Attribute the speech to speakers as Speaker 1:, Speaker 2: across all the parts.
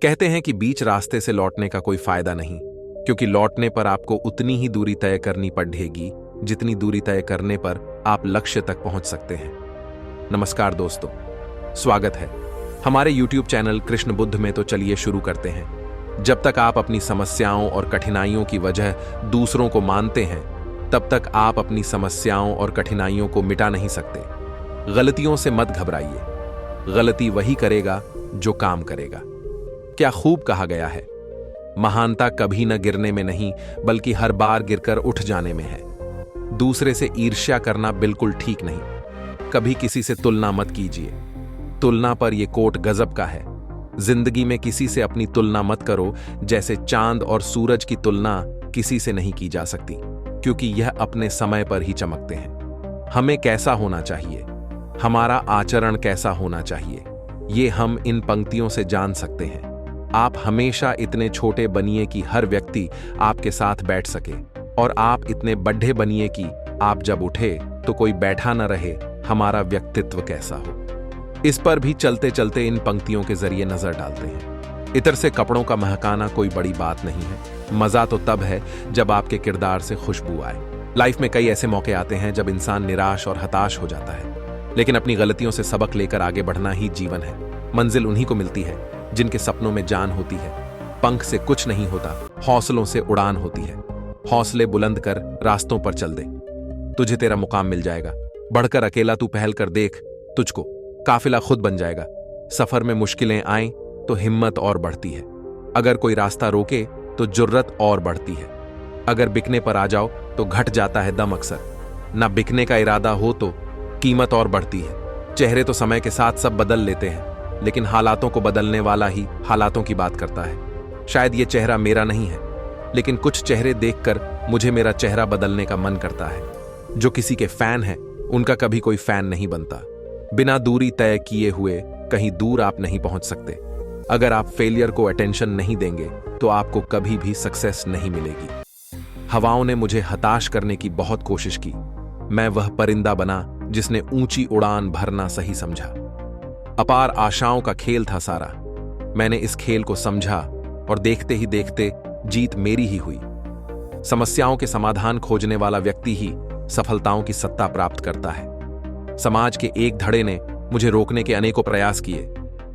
Speaker 1: कहते हैं कि बीच रास्ते से लौटने का कोई फायदा नहीं, क्योंकि लौटने पर आपको उतनी ही दूरी तय करनी पड़ेगी जितनी दूरी तय करने पर आप लक्ष्य तक पहुंच सकते हैं। नमस्कार दोस्तों, स्वागत है हमारे YouTube चैनल कृष्ण बुद्ध में। तो चलिए शुरू करते हैं। जब तक आप अपनी समस्याओं और कठिनाइयों की वजह दूसरों को मानते हैं, तब तक आप अपनी समस्याओं और कठिनाइयों को मिटा नहीं सकते। गलतियों से मत घबराइए, गलती वही करेगा जो काम करेगा। क्या खूब कहा गया है, महानता कभी न गिरने में नहीं बल्कि हर बार गिरकर उठ जाने में है। दूसरे से ईर्ष्या करना बिल्कुल ठीक नहीं। कभी किसी से तुलना मत कीजिए। तुलना पर यह कोट गजब का है। जिंदगी में किसी से अपनी तुलना मत करो, जैसे चांद और सूरज की तुलना किसी से नहीं की जा सकती, क्योंकि यह अपने समय पर ही चमकते हैं। हमें कैसा होना चाहिए, हमारा आचरण कैसा होना चाहिए, ये हम इन पंक्तियों से जान सकते हैं। आप हमेशा इतने छोटे बनिए कि हर व्यक्ति आपके साथ बैठ सके, और आप इतने बड़े बनिए कि आप जब उठे तो कोई बैठा न रहे। हमारा व्यक्तित्व कैसा हो, इस पर भी चलते चलते इन पंक्तियों के जरिए नजर डालते हैं। इतर से कपड़ों का महकाना कोई बड़ी बात नहीं है। मजा तो तब है जब आपके किरदार से खुशबू आए। लाइफ में कई ऐसे मौके आते हैं जब इंसान निराश और हताश हो जाता है, लेकिन अपनी गलतियों से सबक लेकर आगे बढ़ना ही जीवन है। मंजिल उन्हीं को मिलती है जिनके सपनों में जान होती है। पंख से कुछ नहीं होता, हौसलों से उड़ान होती है। हौसले बुलंद कर रास्तों पर चल दे, तुझे तेरा मुकाम मिल जाएगा। बढ़कर अकेला तू पहल कर देख, तुझको काफिला खुद बन जाएगा। सफर में मुश्किलें आएं तो हिम्मत और बढ़ती है। अगर कोई रास्ता रोके तो जुर्रत और बढ़ती है। अगर बिकने पर आ जाओ तो घट जाता है दम अक्सर। ना बिकने का इरादा हो तो कीमत और बढ़ती है। चेहरे तो समय के साथ सब बदल लेते हैं, लेकिन हालातों को बदलने वाला ही हालातों की बात करता है। शायद ये चेहरा मेरा नहीं है, लेकिन कुछ चेहरे देखकर मुझे मेरा चेहरा बदलने का मन करता है। जो किसी के फैन है, उनका कभी कोई फैन नहीं बनता। बिना दूरी तय किए हुए कहीं दूर आप नहीं पहुंच सकते। अगर आप फेलियर को अटेंशन नहीं देंगे तो आपको कभी भी सक्सेस नहीं मिलेगी। हवाओं ने मुझे हताश करने की बहुत कोशिश की। मैं वह परिंदा बना जिसने ऊंची उड़ान भरना सही समझा। अपार आशाओं का खेल था सारा। मैंने इस खेल को समझा और देखते ही देखते जीत मेरी ही हुई। समस्याओं के समाधान खोजने वाला व्यक्ति ही सफलताओं की सत्ता प्राप्त करता है। समाज के एक धड़े ने मुझे रोकने के अनेकों प्रयास किए।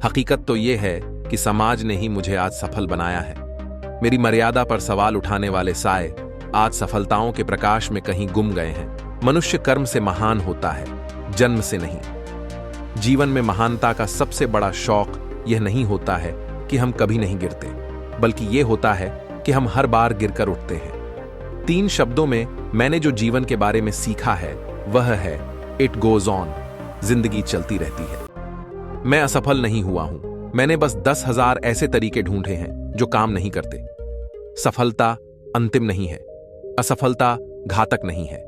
Speaker 1: हकीकत तो यह है कि समाज ने ही मुझे आज सफल बनाया है। मेरी मर्यादा पर सवाल उठाने वाले साए आज सफलताओं के प्रकाश में कहीं गुम गए हैं। मनुष्य कर्म से महान होता है, जन्म से नहीं। जीवन में महानता का सबसे बड़ा शौक यह नहीं होता है कि हम कभी नहीं गिरते, बल्कि यह होता है कि हम हर बार गिरकर उठते हैं। 3 शब्दों में मैंने जो जीवन के बारे में सीखा है वह है इट गोज ऑन। जिंदगी चलती रहती है। मैं असफल नहीं हुआ हूं, मैंने बस 10,000 ऐसे तरीके ढूंढे हैं जो काम नहीं करते। सफलता अंतिम नहीं है, असफलता घातक नहीं है।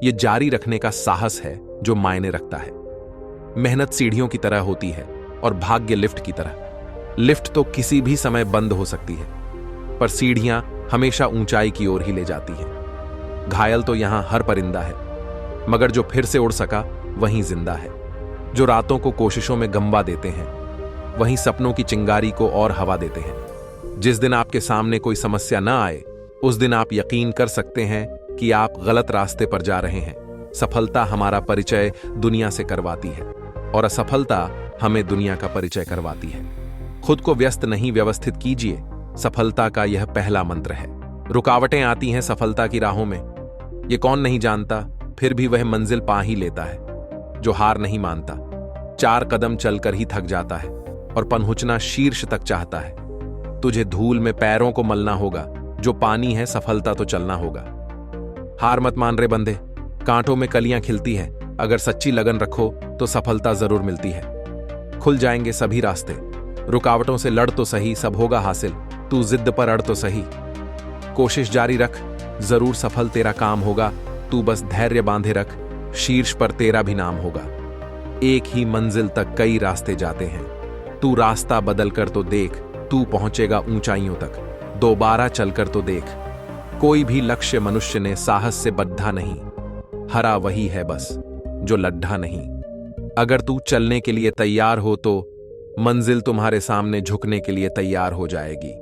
Speaker 1: यह जारी रखने का साहस है जो मायने रखता है। मेहनत सीढ़ियों की तरह होती है और भाग्य लिफ्ट की तरह। लिफ्ट तो किसी भी समय बंद हो सकती है, पर सीढ़ियां हमेशा ऊंचाई की ओर ही ले जाती हैं। घायल तो यहां हर परिंदा है, मगर जो फिर से उड़ सका वहीं जिंदा है। जो रातों को कोशिशों में गंवा देते हैं, वहीं सपनों की चिंगारी को और हवा देते हैं। जिस दिन आपके सामने कोई समस्या न आए, उस दिन आप यकीन कर सकते हैं कि आप गलत रास्ते पर जा रहे हैं। सफलता हमारा परिचय दुनिया से करवाती है और असफलता हमें दुनिया का परिचय करवाती है। खुद को व्यस्त नहीं, व्यवस्थित कीजिए। सफलता का यह पहला मंत्र है। रुकावटें आती हैं सफलता की राहों में, ये कौन नहीं जानता। फिर भी वह मंजिल पा ही लेता है जो हार नहीं मानता। 4 कदम चलकर ही थक जाता है और पहुंचना शीर्ष तक चाहता है। तुझे धूल में पैरों को मलना होगा, जो पानी है सफलता तो चलना होगा। हार मत मान रे बंदे, कांटों में कलियां खिलती है। अगर सच्ची लगन रखो तो सफलता जरूर मिलती है। खुल जाएंगे सभी रास्ते। रुकावटों से लड़ तो सही, सब होगा हासिल। तू जिद पर अड़ तो सही। कोशिश जारी रख, जरूर सफल तेरा काम होगा। तू बस धैर्य बांधे रख, शीर्ष पर तेरा भी नाम होगा। एक ही मंजिल तक कई रास्ते जाते हैं। तू रास्ता बदल कर तो देख, तू पहुंचेगा ऊंचाइयों तक। दोबारा चलकर तो देख। कोई भी लक्ष्य मनुष्य ने साहस से बद्धा नहीं, हरा वही है बस जो लड्ढा नहीं। अगर तू चलने के लिए तैयार हो तो मंजिल तुम्हारे सामने झुकने के लिए तैयार हो जाएगी।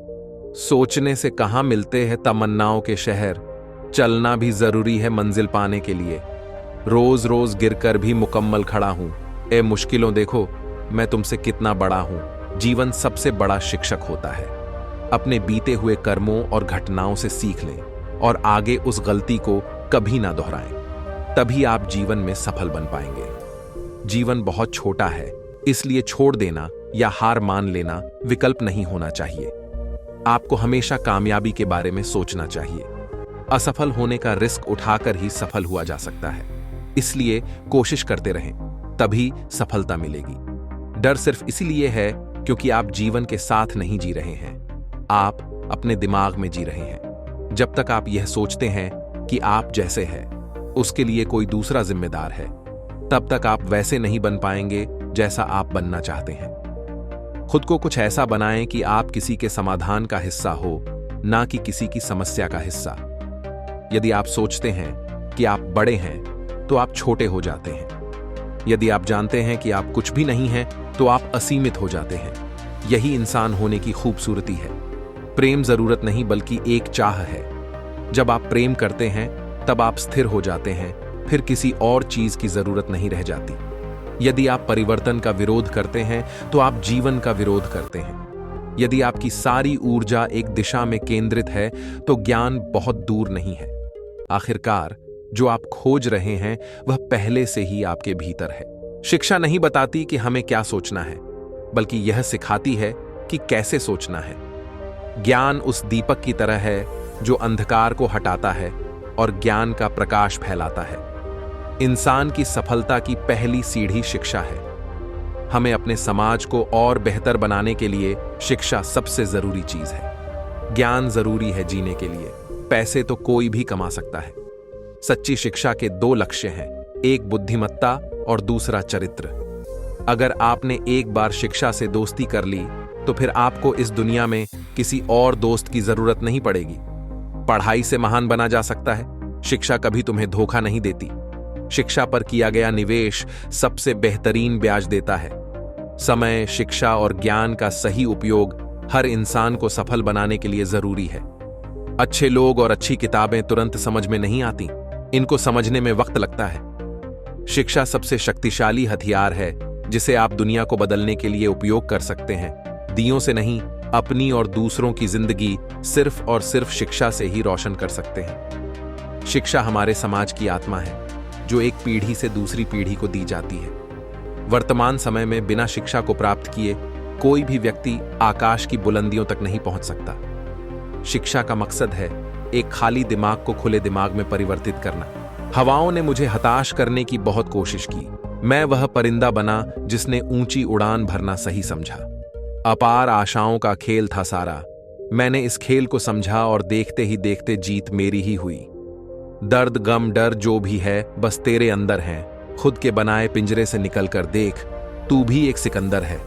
Speaker 1: सोचने से कहाँ मिलते हैं तमन्नाओं के शहर, चलना भी जरूरी है मंजिल पाने के लिए। रोज रोज गिरकर भी मुकम्मल खड़ा हूं, ए मुश्किलों देखो मैं तुमसे कितना बड़ा हूं। जीवन सबसे बड़ा शिक्षक होता है। अपने बीते हुए कर्मों और घटनाओं से सीख लें और आगे उस गलती को कभी ना दोहराएं, तभी आप जीवन में सफल बन पाएंगे। जीवन बहुत छोटा है, इसलिए छोड़ देना या हार मान लेना विकल्प नहीं होना चाहिए। आपको हमेशा कामयाबी के बारे में सोचना चाहिए। असफल होने का रिस्क उठाकर ही सफल हुआ जा सकता है, इसलिए कोशिश करते रहें, तभी सफलता मिलेगी। डर सिर्फ इसीलिए है क्योंकि आप जीवन के साथ नहीं जी रहे हैं, आप अपने दिमाग में जी रहे हैं। जब तक आप यह सोचते हैं कि आप जैसे हैं उसके लिए कोई दूसरा जिम्मेदार है, तब तक आप वैसे नहीं बन पाएंगे जैसा आप बनना चाहते हैं। खुद को कुछ ऐसा बनाएं कि आप किसी के समाधान का हिस्सा हो, ना कि किसी की समस्या का हिस्सा। यदि आप सोचते हैं कि आप बड़े हैं तो आप छोटे हो जाते हैं। यदि आप जानते हैं कि आप कुछ भी नहीं हैं तो आप असीमित हो जाते हैं। यही इंसान होने की खूबसूरती है। प्रेम जरूरत नहीं बल्कि एक चाह है। जब आप प्रेम करते हैं तब आप स्थिर हो जाते हैं, फिर किसी और चीज की जरूरत नहीं रह जाती। यदि आप परिवर्तन का विरोध करते हैं तो आप जीवन का विरोध करते हैं। यदि आपकी सारी ऊर्जा एक दिशा में केंद्रित है तो ज्ञान बहुत दूर नहीं है। आखिरकार जो आप खोज रहे हैं वह पहले से ही आपके भीतर है। शिक्षा नहीं बताती कि हमें क्या सोचना है, बल्कि यह सिखाती है कि कैसे सोचना है। ज्ञान उस दीपक की तरह है जो अंधकार को हटाता है और ज्ञान का प्रकाश फैलाता है। इंसान की सफलता की पहली सीढ़ी शिक्षा है। हमें अपने समाज को और बेहतर बनाने के लिए शिक्षा सबसे जरूरी चीज है। ज्ञान जरूरी है जीने के लिए, पैसे तो कोई भी कमा सकता है। सच्ची शिक्षा के दो लक्ष्य हैं, एक बुद्धिमत्ता और दूसरा चरित्र। अगर आपने एक बार शिक्षा से दोस्ती कर ली तो फिर आपको इस दुनिया में किसी और दोस्त की जरूरत नहीं पड़ेगी। पढ़ाई से महान बना जा सकता है, शिक्षा कभी तुम्हें धोखा नहीं देती। शिक्षा पर किया गया निवेश सबसे बेहतरीन ब्याज देता है। समय, शिक्षा और ज्ञान का सही उपयोग हर इंसान को सफल बनाने के लिए जरूरी है। अच्छे लोग और अच्छी किताबें तुरंत समझ में नहीं आती, इनको समझने में वक्त लगता है। शिक्षा सबसे शक्तिशाली हथियार है जिसे आप दुनिया को बदलने के लिए उपयोग कर सकते हैं। दियों से नहीं, अपनी और दूसरों की जिंदगी सिर्फ और सिर्फ शिक्षा से ही रोशन कर सकते हैं। शिक्षा हमारे समाज की आत्मा है जो एक पीढ़ी से दूसरी पीढ़ी को दी जाती है। वर्तमान समय में बिना शिक्षा को प्राप्त किए कोई भी व्यक्ति आकाश की बुलंदियों तक नहीं पहुंच सकता। शिक्षा का मकसद है एक खाली दिमाग को खुले दिमाग में परिवर्तित करना। हवाओं ने मुझे हताश करने की बहुत कोशिश की। मैं वह परिंदा बना जिसने ऊंची उड़ान भरना सही समझा। अपार आशाओं का खेल था सारा। मैंने इस खेल को समझा और देखते ही देखते जीत मेरी ही हुई। दर्द, गम, डर जो भी है बस तेरे अंदर है। खुद के बनाए पिंजरे से निकल कर देख, तू भी एक सिकंदर है।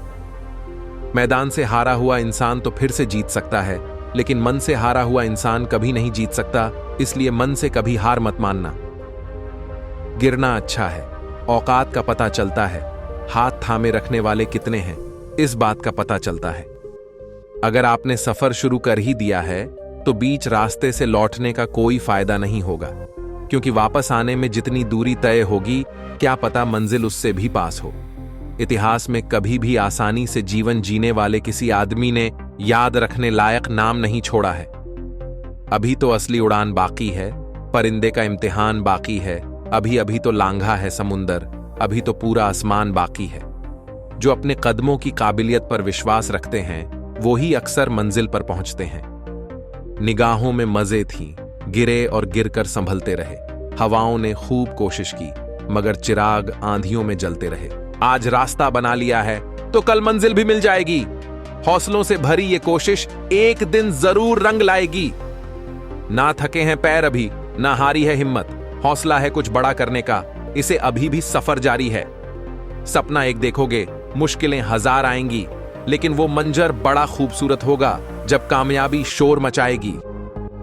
Speaker 1: मैदान से हारा हुआ इंसान तो फिर से जीत सकता है, लेकिन मन से हारा हुआ इंसान कभी नहीं जीत सकता। इसलिए मन से कभी हार मत मानना। गिरना अच्छा है, औकात का पता चलता है। हाथ थामे रखने वाले कितने हैं इस बात का पता चलता है। अगर आपने सफर शुरू कर ही दिया है तो बीच रास्ते से लौटने का कोई फायदा नहीं होगा, क्योंकि वापस आने में जितनी दूरी तय होगी क्या पता मंजिल उससे भी पास हो। इतिहास में कभी भी आसानी से जीवन जीने वाले किसी आदमी ने याद रखने लायक नाम नहीं छोड़ा है। अभी तो असली उड़ान बाकी है, परिंदे का इम्तिहान बाकी है। अभी अभी तो लांघा है समुंदर, अभी तो पूरा आसमान बाकी है। जो अपने कदमों की काबिलियत पर विश्वास रखते हैं वो ही अक्सर मंजिल पर पहुंचते हैं। निगाहों में मजे थी, गिरे और गिरकर संभलते रहे। हवाओं ने खूब कोशिश की मगर चिराग आंधियों में जलते रहे। आज रास्ता बना लिया है तो कल मंजिल भी मिल जाएगी। हौसलों से भरी ये कोशिश एक दिन जरूर रंग लाएगी। ना थके हैं पैर अभी, ना हारी है हिम्मत। हौसला है कुछ बड़ा करने का, इसे अभी भी सफर जारी है। सपना एक देखोगे, मुश्किलें हजार आएंगी, लेकिन वो मंजर बड़ा खूबसूरत होगा जब कामयाबी शोर मचाएगी।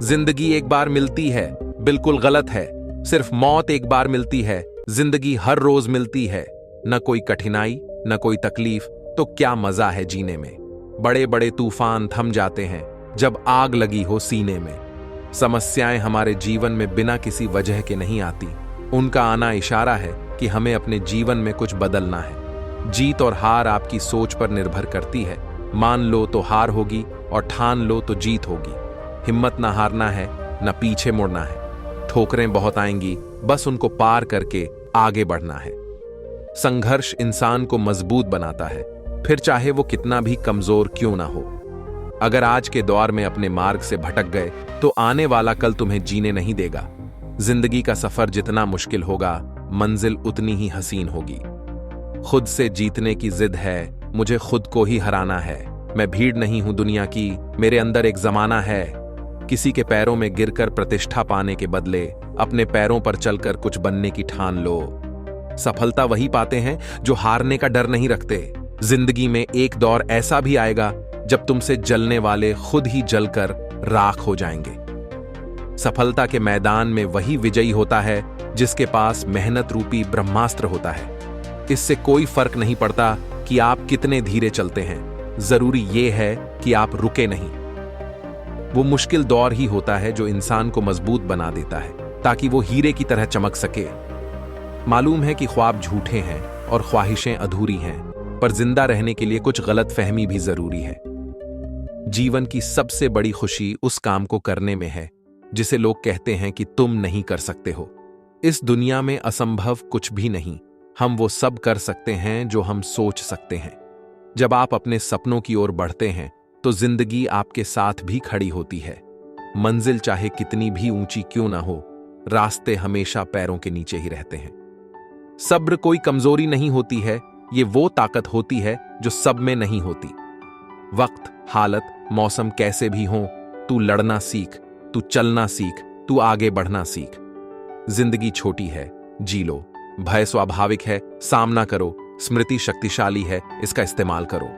Speaker 1: जिंदगी एक बार मिलती है, बिल्कुल गलत है। सिर्फ मौत एक बार मिलती है, जिंदगी हर रोज मिलती है। न कोई कठिनाई, न कोई तकलीफ, तो क्या मजा है जीने में। बड़े बड़े तूफान थम जाते हैं जब आग लगी हो सीने में। समस्याएं हमारे जीवन में बिना किसी वजह के नहीं आती, उनका आना इशारा है कि हमें अपने जीवन में कुछ बदलना है। जीत और हार आपकी सोच पर निर्भर करती है। मान लो तो हार होगी और ठान लो तो जीत होगी। हिम्मत ना हारना है, ना पीछे मुड़ना है। ठोकरें बहुत आएंगी, बस उनको पार करके आगे बढ़ना है। संघर्ष इंसान को मजबूत बनाता है, फिर चाहे वो कितना भी कमजोर क्यों ना हो। अगर आज के दौर में अपने मार्ग से भटक गए तो आने वाला कल तुम्हें जीने नहीं देगा। जिंदगी का सफर जितना मुश्किल होगा, मंजिल उतनी ही हसीन होगी। खुद से जीतने की जिद है, मुझे खुद को ही हराना है। मैं भीड़ नहीं हूं दुनिया की, मेरे अंदर एक जमाना है। किसी के पैरों में गिरकर प्रतिष्ठा पाने के बदले अपने पैरों पर चलकर कुछ बनने की ठान लो। सफलता वही पाते हैं जो हारने का डर नहीं रखते। जिंदगी में एक दौर ऐसा भी आएगा जब तुमसे जलने वाले खुद ही जलकर राख हो जाएंगे। सफलता के मैदान में वही विजयी होता है जिसके पास मेहनत रूपी ब्रह्मास्त्र होता है। इससे कोई फर्क नहीं पड़ता कि आप कितने धीरे चलते हैं, जरूरी यह है कि आप रुके नहीं। वो मुश्किल दौर ही होता है जो इंसान को मजबूत बना देता है ताकि वो हीरे की तरह चमक सके। मालूम है कि ख्वाब झूठे हैं और ख्वाहिशें अधूरी हैं, पर जिंदा रहने के लिए कुछ गलत फहमी भी जरूरी है। जीवन की सबसे बड़ी खुशी उस काम को करने में है जिसे लोग कहते हैं कि तुम नहीं कर सकते हो। इस दुनिया में असंभव कुछ भी नहीं, हम वो सब कर सकते हैं जो हम सोच सकते हैं। जब आप अपने सपनों की ओर बढ़ते हैं तो जिंदगी आपके साथ भी खड़ी होती है। मंजिल चाहे कितनी भी ऊंची क्यों ना हो, रास्ते हमेशा पैरों के नीचे ही रहते हैं। सब्र कोई कमजोरी नहीं होती है, ये वो ताकत होती है जो सब में नहीं होती। वक्त, हालत, मौसम कैसे भी हों, तू लड़ना सीख, तू चलना सीख, तू आगे बढ़ना सीख। जिंदगी छोटी है, जी लो। भय स्वाभाविक है, सामना करो। स्मृति शक्तिशाली है, इसका इस्तेमाल करो।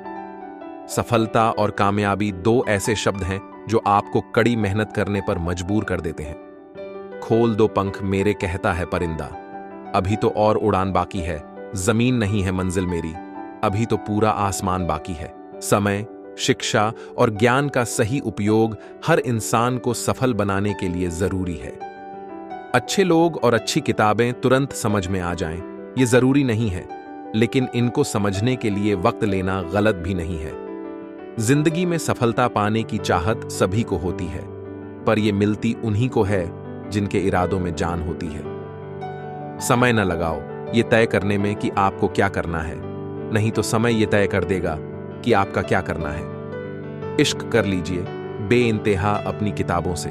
Speaker 1: सफलता और कामयाबी दो ऐसे शब्द हैं जो आपको कड़ी मेहनत करने पर मजबूर कर देते हैं। खोल दो पंख मेरे, कहता है परिंदा। अभी तो और उड़ान बाकी है, जमीन नहीं है मंजिल मेरी, अभी तो पूरा आसमान बाकी है। समय, शिक्षा और ज्ञान का सही उपयोग हर इंसान को सफल बनाने के लिए जरूरी है। अच्छे लोग और अच्छी किताबें तुरंत समझ में आ जाएं, ये जरूरी नहीं है, लेकिन इनको समझने के लिए वक्त लेना गलत भी नहीं है। जिंदगी में सफलता पाने की चाहत सभी को होती है, पर यह मिलती उन्हीं को है जिनके इरादों में जान होती है। समय न लगाओ ये तय करने में कि आपको क्या करना है, नहीं तो समय ये तय कर देगा कि आपका क्या करना है। इश्क कर लीजिए बेइंतहा अपनी किताबों से,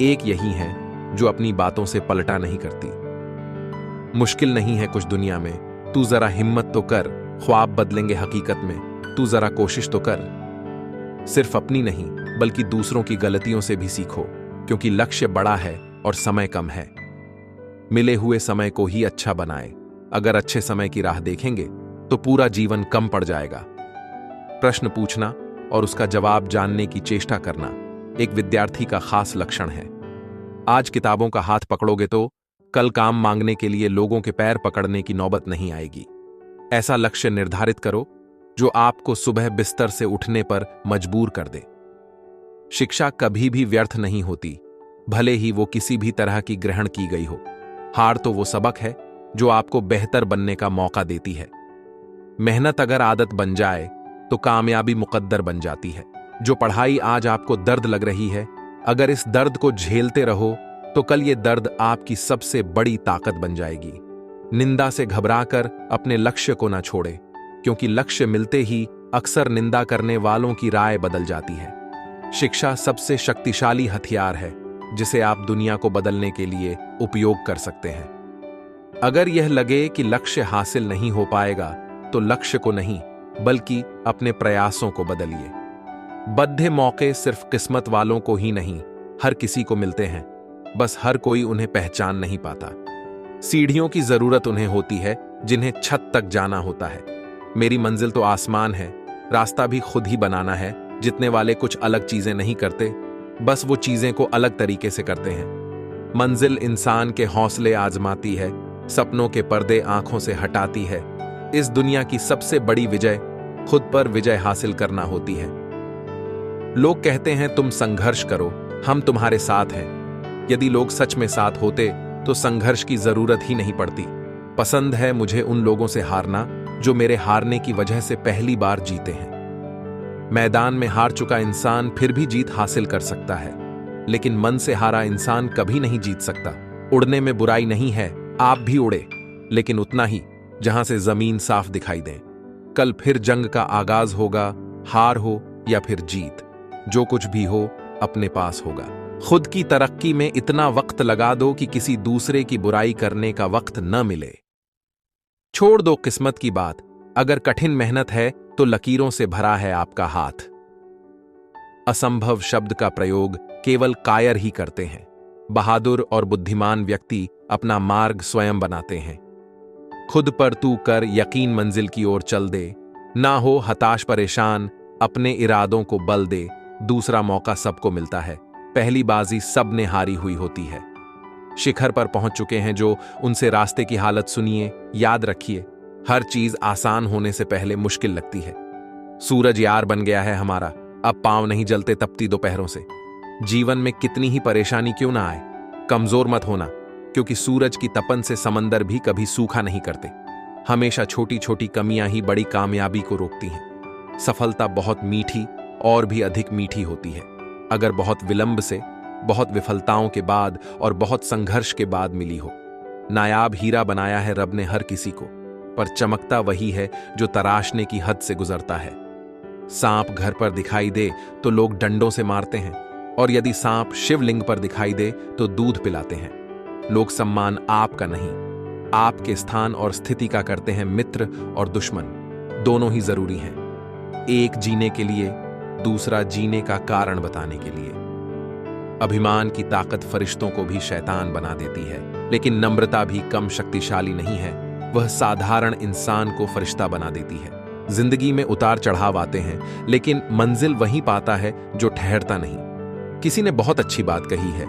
Speaker 1: एक यही है जो अपनी बातों से पलटा नहीं करती। मुश्किल नहीं है कुछ दुनिया में, तू जरा हिम्मत तो कर, ख्वाब बदलेंगे हकीकत में, तू जरा कोशिश तो कर। सिर्फ अपनी नहीं बल्कि दूसरों की गलतियों से भी सीखो, क्योंकि लक्ष्य बड़ा है और समय कम है। मिले हुए समय को ही अच्छा बनाए। अगर अच्छे समय की राह देखेंगे तो पूरा जीवन कम पड़ जाएगा। प्रश्न पूछना और उसका जवाब जानने की चेष्टा करना एक विद्यार्थी का खास लक्षण है। आज किताबों का हाथ पकड़ोगे तो कल काम मांगने के लिए लोगों के पैर पकड़ने की नौबत नहीं आएगी। ऐसा लक्ष्य निर्धारित करो जो आपको सुबह बिस्तर से उठने पर मजबूर कर दे। शिक्षा कभी भी व्यर्थ नहीं होती, भले ही वो किसी भी तरह की ग्रहण की गई हो। हार तो वो सबक है जो आपको बेहतर बनने का मौका देती है। मेहनत अगर आदत बन जाए तो कामयाबी मुकद्दर बन जाती है। जो पढ़ाई आज आपको दर्द लग रही है, अगर इस दर्द को झेलते रहो तो कल ये दर्द आपकी सबसे बड़ी ताकत बन जाएगी। निंदा से घबराकर अपने लक्ष्य को ना छोड़े, क्योंकि लक्ष्य मिलते ही अक्सर निंदा करने वालों की राय बदल जाती है। शिक्षा सबसे शक्तिशाली हथियार है जिसे आप दुनिया को बदलने के लिए उपयोग कर सकते हैं। अगर यह लगे कि लक्ष्य हासिल नहीं हो पाएगा तो लक्ष्य को नहीं बल्कि अपने प्रयासों को बदलिए। बद्धे मौके सिर्फ किस्मत वालों को ही नहीं, हर किसी को मिलते हैं, बस हर कोई उन्हें पहचान नहीं पाता। सीढ़ियों की जरूरत उन्हें होती है जिन्हें छत तक जाना होता है। मेरी मंजिल तो आसमान है, रास्ता भी खुद ही बनाना है। जितने वाले कुछ अलग चीजें नहीं करते, बस वो चीजें को अलग तरीके से करते हैं। मंजिल इंसान के हौसले आजमाती है, सपनों के पर्दे आंखों से हटाती है। इस दुनिया की सबसे बड़ी विजय खुद पर विजय हासिल करना होती है। लोग कहते हैं तुम संघर्ष करो, हम तुम्हारे साथ हैं। यदि लोग सच में साथ होते तो संघर्ष की जरूरत ही नहीं पड़ती। पसंद है मुझे उन लोगों से हारना जो मेरे हारने की वजह से पहली बार जीते हैं। मैदान में हार चुका इंसान फिर भी जीत हासिल कर सकता है, लेकिन मन से हारा इंसान कभी नहीं जीत सकता। उड़ने में बुराई नहीं है, आप भी उड़े, लेकिन उतना ही जहां से जमीन साफ दिखाई दे। कल फिर जंग का आगाज होगा, हार हो या फिर जीत, जो कुछ भी हो अपने पास होगा। खुद की तरक्की में इतना वक्त लगा दो कि किसी दूसरे की बुराई करने का वक्त न मिले। छोड़ दो किस्मत की बात, अगर कठिन मेहनत है तो लकीरों से भरा है आपका हाथ। असंभव शब्द का प्रयोग केवल कायर ही करते हैं। बहादुर और बुद्धिमान व्यक्ति अपना मार्ग स्वयं बनाते हैं। खुद पर तू कर यकीन, मंजिल की ओर चल दे। ना हो हताश परेशान, अपने इरादों को बल दे। दूसरा मौका सबको मिलता है, पहली बाजी सबने हारी हुई होती है। शिखर पर पहुंच चुके हैं जो, उनसे रास्ते की हालत सुनिए। याद रखिए, हर चीज आसान होने से पहले मुश्किल लगती है। सूरज यार बन गया है हमारा, अब पांव नहीं जलते तपती दोपहरों से। जीवन में कितनी ही परेशानी क्यों ना आए, कमजोर मत होना, क्योंकि सूरज की तपन से समंदर भी कभी सूखा नहीं करते। हमेशा छोटी छोटी कमियां ही बड़ी कामयाबी को रोकती हैं। सफलता बहुत मीठी और भी अधिक मीठी होती है अगर बहुत विलंब से, बहुत विफलताओं के बाद और बहुत संघर्ष के बाद मिली हो। नायाब हीरा बनाया है रब ने हर किसी को, पर चमकता वही है जो तराशने की हद से गुजरता है। सांप घर पर दिखाई दे तो लोग डंडों से मारते हैं, और यदि सांप शिवलिंग पर दिखाई दे तो दूध पिलाते हैं। लोग सम्मान आपका नहीं, आपके स्थान और स्थिति का करते हैं मित्र और दुश्मन, दोनों ही जरूरी हैं। एक जीने के लिए, दूसरा जीने का कारण बताने के लिए। अभिमान की ताकत फरिश्तों को भी शैतान बना देती है, लेकिन नम्रता भी कम शक्तिशाली नहीं है, वह साधारण इंसान को फरिश्ता बना देती है। जिंदगी में उतार चढ़ाव आते हैं, लेकिन मंजिल वहीं पाता है जो ठहरता नहीं। किसी ने बहुत अच्छी बात कही है,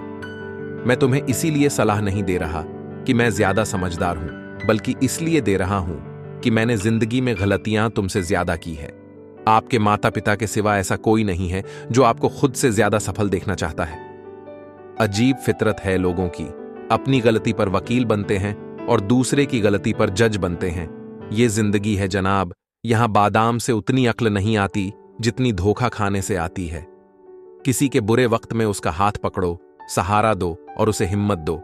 Speaker 1: मैं तुम्हें इसीलिए सलाह नहीं दे रहा कि मैं ज्यादा समझदार हूं, बल्कि इसलिए दे रहा हूं कि मैंने जिंदगी में गलतियां तुमसे ज्यादा की है। आपके माता पिता के सिवा ऐसा कोई नहीं है जो आपको खुद से ज्यादा सफल देखना चाहता है। अजीब फितरत है लोगों की, अपनी गलती पर वकील बनते हैं और दूसरे की गलती पर जज बनते हैं। ये जिंदगी है जनाब, यहां बादाम से उतनी अक्ल नहीं आती जितनी धोखा खाने से आती है। किसी के बुरे वक्त में उसका हाथ पकड़ो, सहारा दो और उसे हिम्मत दो,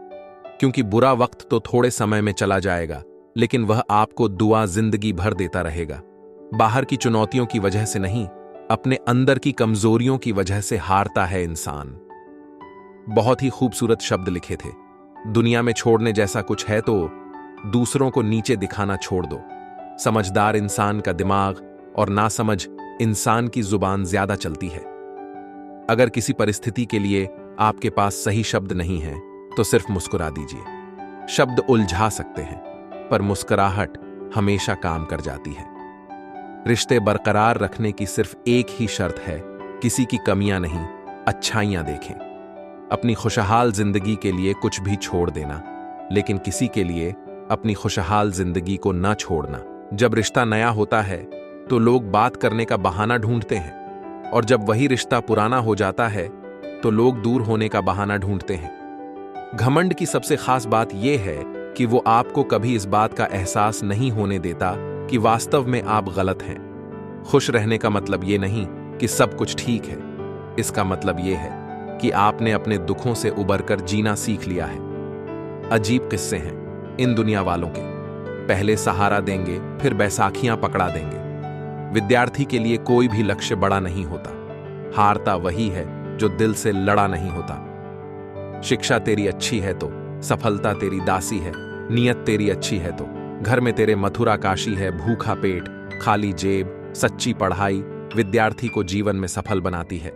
Speaker 1: क्योंकि बुरा वक्त तो थोड़े समय में चला जाएगा, लेकिन वह आपको दुआ जिंदगी भर देता रहेगा। बाहर की चुनौतियों की वजह से नहीं, अपने अंदर की कमजोरियों की वजह से हारता है इंसान। बहुत ही खूबसूरत शब्द लिखे थे, दुनिया में छोड़ने जैसा कुछ है तो दूसरों को नीचे दिखाना छोड़ दो। समझदार इंसान का दिमाग और नासमझ इंसान की जुबान ज्यादा चलती है। अगर किसी परिस्थिति के लिए आपके पास सही शब्द नहीं है तो सिर्फ मुस्कुरा दीजिए। शब्द उलझा सकते हैं, पर मुस्कुराहट हमेशा काम कर जाती है। रिश्ते बरकरार रखने की सिर्फ एक ही शर्त है, किसी की कमियां नहीं, अच्छाइयां देखें। अपनी खुशहाल जिंदगी के लिए कुछ भी छोड़ देना, लेकिन किसी के लिए अपनी खुशहाल जिंदगी को न छोड़ना। जब रिश्ता नया होता है तो लोग बात करने का बहाना ढूंढते हैं, और जब वही रिश्ता पुराना हो जाता है तो लोग दूर होने का बहाना ढूंढते हैं। घमंड की सबसे खास बात यह है कि वो आपको कभी इस बात का एहसास नहीं होने देता कि वास्तव में आप गलत हैं। खुश रहने का मतलब ये नहीं कि सब कुछ ठीक है, इसका मतलब ये है कि आपने अपने दुखों से उबरकर जीना सीख लिया है। अजीब किस्से हैं इन दुनिया वालों के, पहले सहारा देंगे फिर बैसाखियां पकड़ा देंगे। विद्यार्थी के लिए कोई भी लक्ष्य बड़ा नहीं होता, हारता वही है जो दिल से लड़ा नहीं होता। शिक्षा तेरी अच्छी है तो सफलता तेरी दासी है, नियत तेरी अच्छी है तो घर में तेरे मथुरा काशी है। भूखा पेट, खाली जेब, सच्ची पढ़ाई विद्यार्थी को जीवन में सफल बनाती है।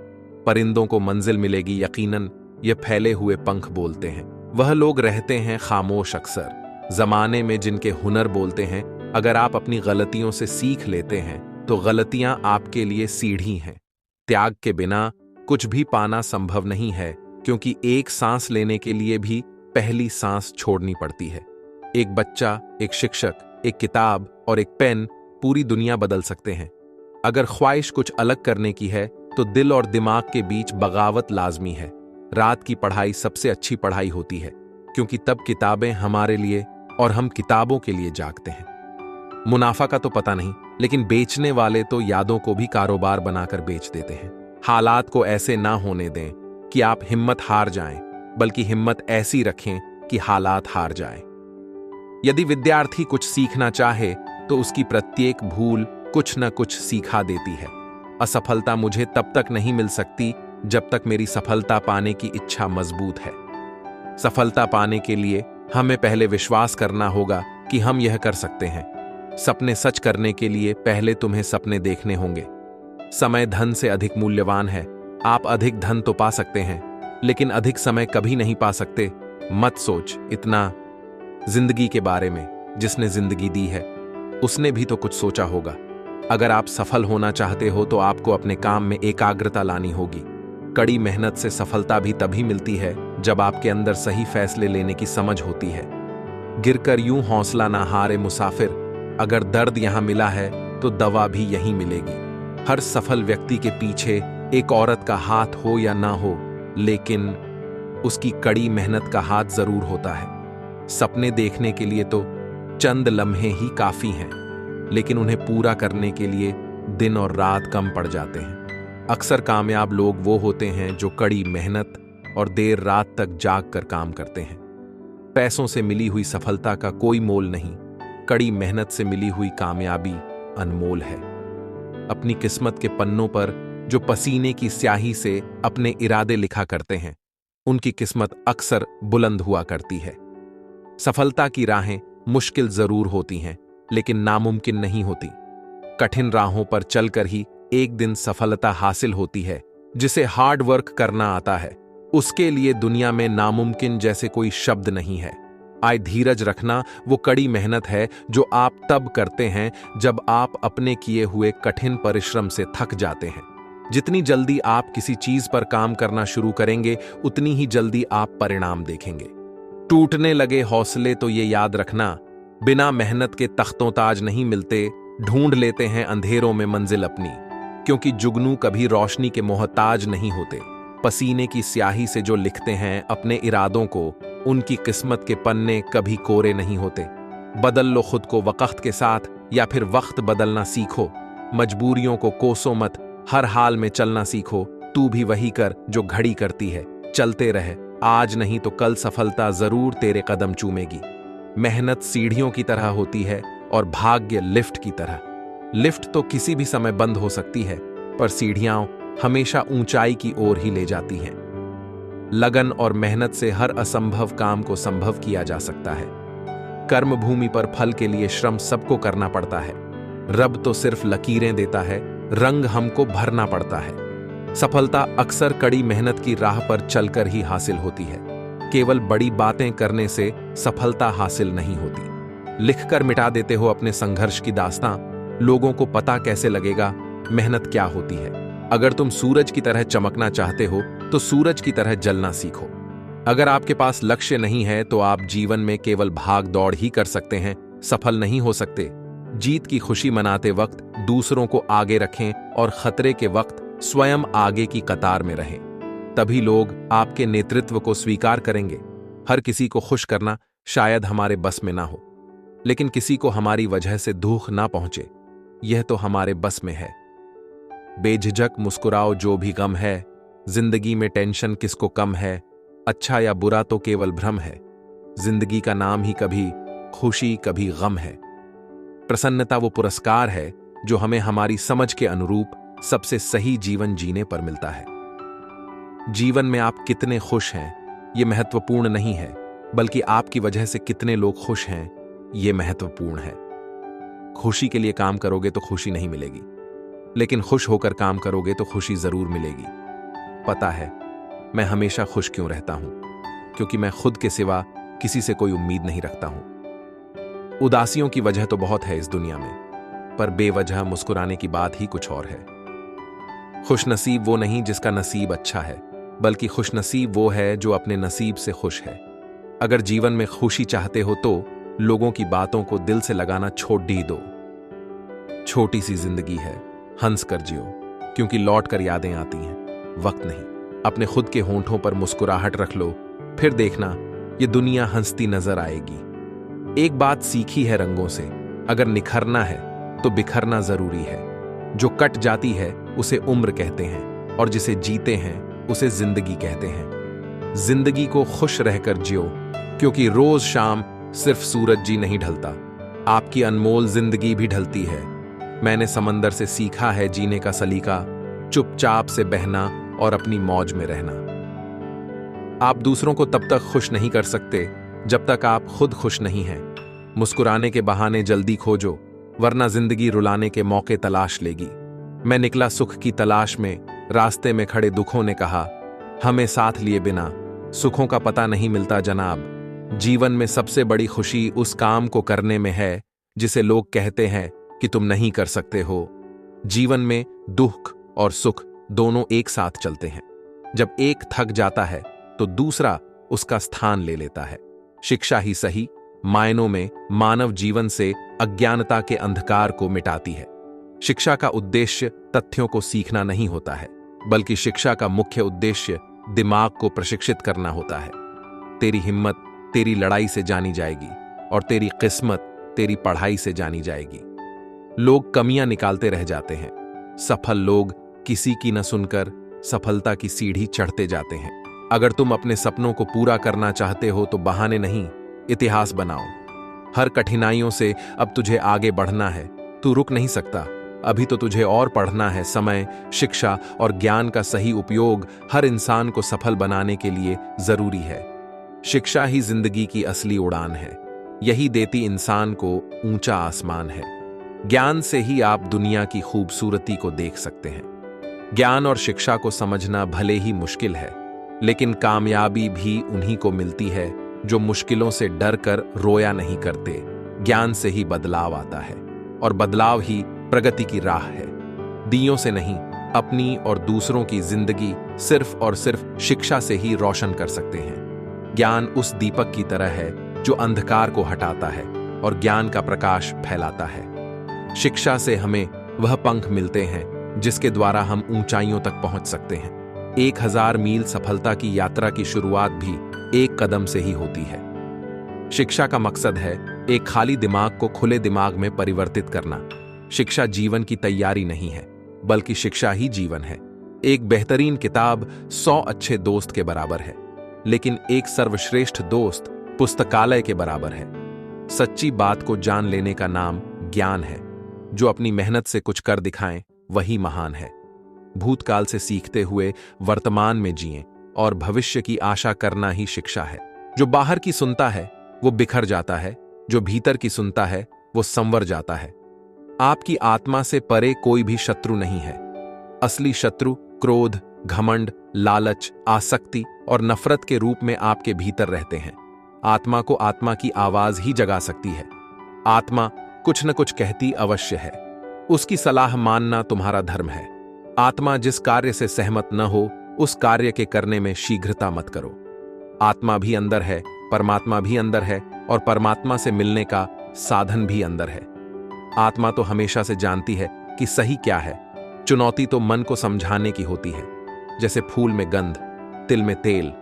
Speaker 1: परिंदों को मंजिल मिलेगी यकीनन, ये फैले हुए पंख बोलते हैं। वह लोग रहते हैं खामोश अक्सर, जमाने में जिनके हुनर बोलते हैं। अगर आप अपनी गलतियों से सीख लेते हैं तो गलतियां आपके लिए सीढ़ी हैं। त्याग के बिना कुछ भी पाना संभव नहीं है, क्योंकि एक सांस लेने के लिए भी पहली सांस छोड़नी पड़ती है। एक बच्चा, एक शिक्षक, एक किताब और एक पेन पूरी दुनिया बदल सकते हैं, अगर ख्वाहिश कुछ अलग करने की है तो दिल और दिमाग के बीच बगावत लाजमी है। रात की पढ़ाई सबसे अच्छी पढ़ाई होती है, क्योंकि तब किताबें हमारे लिए और हम किताबों के लिए जागते हैं। मुनाफा का तो पता नहीं, लेकिन बेचने वाले तो यादों को भी कारोबार बनाकर बेच देते हैं। हालात को ऐसे ना होने दें कि आप हिम्मत हार जाएं, बल्कि हिम्मत ऐसी रखें कि हालात हार जाएं। यदि विद्यार्थी कुछ सीखना चाहे तो उसकी प्रत्येक भूल कुछ न कुछ सिखा देती है। असफलता मुझे तब तक नहीं मिल सकती जब तक मेरी सफलता पाने की इच्छा मजबूत है। सफलता पाने के लिए हमें पहले विश्वास करना होगा कि हम यह कर सकते हैं। सपने सच करने के लिए पहले तुम्हें सपने देखने होंगे। समय धन से अधिक मूल्यवान है। आप अधिक धन तो पा सकते हैं, लेकिन अधिक समय कभी नहीं पा सकते। मत सोच इतना जिंदगी के बारे में। जिसने जिंदगी दी है उसने भी तो कुछ सोचा होगा। अगर आप सफल होना चाहते हो तो आपको अपने काम में एकाग्रता लानी होगी। कड़ी मेहनत से सफलता भी तभी मिलती है जब आपके अंदर सही फैसले लेने की समझ होती है। गिरकर यूं हौसला ना हारे मुसाफिर, अगर दर्द यहां मिला है तो दवा भी यहीं मिलेगी। हर सफल व्यक्ति के पीछे एक औरत का हाथ हो या ना हो, लेकिन उसकी कड़ी मेहनत का हाथ जरूर होता है। सपने देखने के लिए तो चंद लम्हे ही काफी हैं, लेकिन उन्हें पूरा करने के लिए दिन और रात कम पड़ जाते हैं। अक्सर कामयाब लोग वो होते हैं जो कड़ी मेहनत और देर रात तक जाग कर काम करते हैं। पैसों से मिली हुई सफलता का कोई मोल नहीं, कड़ी मेहनत से मिली हुई कामयाबी अनमोल है। अपनी किस्मत के पन्नों पर जो पसीने की स्याही से अपने इरादे लिखा करते हैं, उनकी किस्मत अक्सर बुलंद हुआ करती है। सफलता की राहें मुश्किल जरूर होती हैं, लेकिन नामुमकिन नहीं होती। कठिन राहों पर चलकर ही एक दिन सफलता हासिल होती है। जिसे हार्ड वर्क करना आता है, उसके लिए दुनिया में नामुमकिन जैसे कोई शब्द नहीं है। आय धीरज रखना वो कड़ी मेहनत है जो आप तब करते हैं जब आप अपने किए हुए कठिन परिश्रम से थक जाते हैं। जितनी जल्दी आप किसी चीज पर काम करना शुरू करेंगे, उतनी ही जल्दी आप परिणाम देखेंगे। टूटने लगे हौसले तो ये याद रखना, बिना मेहनत के तख्तों ताज नहीं मिलते। ढूंढ लेते हैं अंधेरों में मंजिल अपनी, क्योंकि जुगनू कभी रोशनी के मोहताज नहीं होते। पसीने की स्याही से जो लिखते हैं अपने इरादों को, उनकी किस्मत के पन्ने कभी कोरे नहीं होते। बदल लो खुद को वक्त के साथ, या फिर वक्त बदलना सीखो। मजबूरियों को कोसो मत, हर हाल में चलना सीखो। तू भी वही कर जो घड़ी करती है। चलते रहे, आज नहीं तो कल सफलता जरूर तेरे कदम चूमेगी। मेहनत सीढ़ियों की तरह होती है और भाग्य लिफ्ट की तरह। लिफ्ट तो किसी भी समय बंद हो सकती है, पर सीढ़ियां हमेशा ऊंचाई की ओर ही ले जाती हैं। लगन और मेहनत से हर असंभव काम को संभव किया जा सकता है। कर्म भूमि पर फल के लिए श्रम सबको करना पड़ता है। रब तो सिर्फ लकीरें देता है, रंग हमको भरना पड़ता है। सफलता अक्सर कड़ी मेहनत की राह पर चलकर ही हासिल होती है। केवल बड़ी बातें करने से सफलता हासिल नहीं होती। लिखकर मिटा देते हो अपने संघर्ष की दास्तां, लोगों को पता कैसे लगेगा मेहनत क्या होती है। अगर तुम सूरज की तरह चमकना चाहते हो तो सूरज की तरह जलना सीखो। अगर आपके पास लक्ष्य नहीं है तो आप जीवन में केवल भाग दौड़ ही कर सकते हैं, सफल नहीं हो सकते। जीत की खुशी मनाते वक्त दूसरों को आगे रखें और खतरे के वक्त स्वयं आगे की कतार में रहें। तभी लोग आपके नेतृत्व को स्वीकार करेंगे। हर किसी को खुश करना शायद हमारे बस में ना हो, लेकिन किसी को हमारी वजह से दुख ना पहुंचे, यह तो हमारे बस में है। बेझिझक मुस्कुराओ जो भी गम है, जिंदगी में टेंशन किसको कम है। अच्छा या बुरा तो केवल भ्रम है, जिंदगी का नाम ही कभी खुशी कभी गम है। प्रसन्नता वो पुरस्कार है जो हमें हमारी समझ के अनुरूप सबसे सही जीवन जीने पर मिलता है। जीवन में आप कितने खुश हैं ये महत्वपूर्ण नहीं है, बल्कि आपकी वजह से कितने लोग खुश हैं ये महत्वपूर्ण है। खुशी के लिए काम करोगे तो खुशी नहीं मिलेगी, लेकिन खुश होकर काम करोगे तो खुशी जरूर मिलेगी। पता है मैं हमेशा खुश क्यों रहता हूं? क्योंकि मैं खुद के सिवा किसी से कोई उम्मीद नहीं रखता हूं। उदासियों की वजह तो बहुत है इस दुनिया में, पर बेवजह मुस्कुराने की बात ही कुछ और है। खुशनसीब वो नहीं जिसका नसीब अच्छा है, बल्कि खुशनसीब वो है जो अपने नसीब से खुश है। अगर जीवन में खुशी चाहते हो तो लोगों की बातों को दिल से लगाना छोड़ ही दो। छोटी सी जिंदगी है, हंस कर जियो, क्योंकि लौट कर यादें आती हैं, वक्त नहीं। अपने खुद के होंठों पर मुस्कुराहट रख लो, फिर देखना ये दुनिया हंसती नजर आएगी। एक बात सीखी है रंगों से, अगर निखरना है तो बिखरना जरूरी है। जो कट जाती है उसे उम्र कहते हैं, और जिसे जीते हैं उसे जिंदगी कहते हैं। जिंदगी को खुश रहकर जियो, क्योंकि रोज शाम सिर्फ सूरज जी नहीं ढलता, आपकी अनमोल जिंदगी भी ढलती है। मैंने समंदर से सीखा है जीने का सलीका, चुपचाप से बहना और अपनी मौज में रहना। आप दूसरों को तब तक खुश नहीं कर सकते जब तक आप खुद खुश नहीं हैं। मुस्कुराने के बहाने जल्दी खोजो, वरना जिंदगी रुलाने के मौके तलाश लेगी। मैं निकला सुख की तलाश में, रास्ते में खड़े दुखों ने कहा, हमें साथ लिए बिना सुखों का पता नहीं मिलता जनाब। जीवन में सबसे बड़ी खुशी उस काम को करने में है जिसे लोग कहते हैं कि तुम नहीं कर सकते हो। जीवन में दुख और सुख दोनों एक साथ चलते हैं। जब एक थक जाता है तो दूसरा उसका स्थान ले लेता है। शिक्षा ही सही मायनों में मानव जीवन से अज्ञानता के अंधकार को मिटाती है। शिक्षा का उद्देश्य तथ्यों को सीखना नहीं होता है, बल्कि शिक्षा का मुख्य उद्देश्य दिमाग को प्रशिक्षित करना होता है। तेरी हिम्मत तेरी लड़ाई से जानी जाएगी, और तेरी किस्मत तेरी पढ़ाई से जानी जाएगी। लोग कमियां निकालते रह जाते हैं, सफल लोग किसी की न सुनकर सफलता की सीढ़ी चढ़ते जाते हैं। अगर तुम अपने सपनों को पूरा करना चाहते हो तो बहाने नहीं, इतिहास बनाओ। हर कठिनाइयों से अब तुझे आगे बढ़ना है, तू रुक नहीं सकता। अभी तो तुझे और पढ़ना है। समय, शिक्षा और ज्ञान का सही उपयोग हर इंसान को सफल बनाने के लिए जरूरी है। शिक्षा ही जिंदगी की असली उड़ान है, यही देती इंसान को ऊंचा आसमान है। ज्ञान से ही आप दुनिया की खूबसूरती को देख सकते हैं। ज्ञान और शिक्षा को समझना भले ही मुश्किल है, लेकिन कामयाबी भी उन्हीं को मिलती है जो मुश्किलों से डर कर रोया नहीं करते। ज्ञान से ही बदलाव आता है, और बदलाव ही प्रगति की राह है। दियों से नहीं, अपनी और दूसरों की जिंदगी सिर्फ और सिर्फ शिक्षा से ही रोशन कर सकते हैं। ज्ञान उस दीपक की तरह है जो अंधकार को हटाता है और ज्ञान का प्रकाश फैलाता है। शिक्षा से हमें वह पंख मिलते हैं जिसके द्वारा हम ऊंचाइयों तक पहुंच सकते हैं। 1000 मील सफलता की यात्रा की शुरुआत भी एक कदम से ही होती है। शिक्षा का मकसद है एक खाली दिमाग को खुले दिमाग में परिवर्तित करना। शिक्षा जीवन की तैयारी नहीं है, बल्कि शिक्षा ही जीवन है। एक बेहतरीन किताब 100 अच्छे दोस्त के बराबर है, लेकिन एक सर्वश्रेष्ठ दोस्त पुस्तकालय के बराबर है। सच्ची बात को जान लेने का नाम ज्ञान है। जो अपनी मेहनत से कुछ कर दिखाएं वही महान है। भूतकाल से सीखते हुए वर्तमान में जिएं, और भविष्य की आशा करना ही शिक्षा है। जो बाहर की सुनता है वो बिखर जाता है, जो भीतर की सुनता है वो संवर जाता है। आपकी आत्मा से परे कोई भी शत्रु नहीं है। असली शत्रु क्रोध, घमंड, लालच, आसक्ति और नफरत के रूप में आपके भीतर रहते हैं। आत्मा को आत्मा की आवाज ही जगा सकती है। आत्मा कुछ न कुछ कहती अवश्य है। उसकी सलाह मानना तुम्हारा धर्म है। आत्मा जिस कार्य से सहमत न हो उस कार्य के करने में शीघ्रता मत करो। आत्मा भी अंदर है, परमात्मा भी अंदर है, और परमात्मा से मिलने का साधन भी अंदर है। आत्मा तो हमेशा से जानती है कि सही क्या है। चुनौती तो मन को समझाने की होती है। जैसे फूल में गंध, तिल में तेल,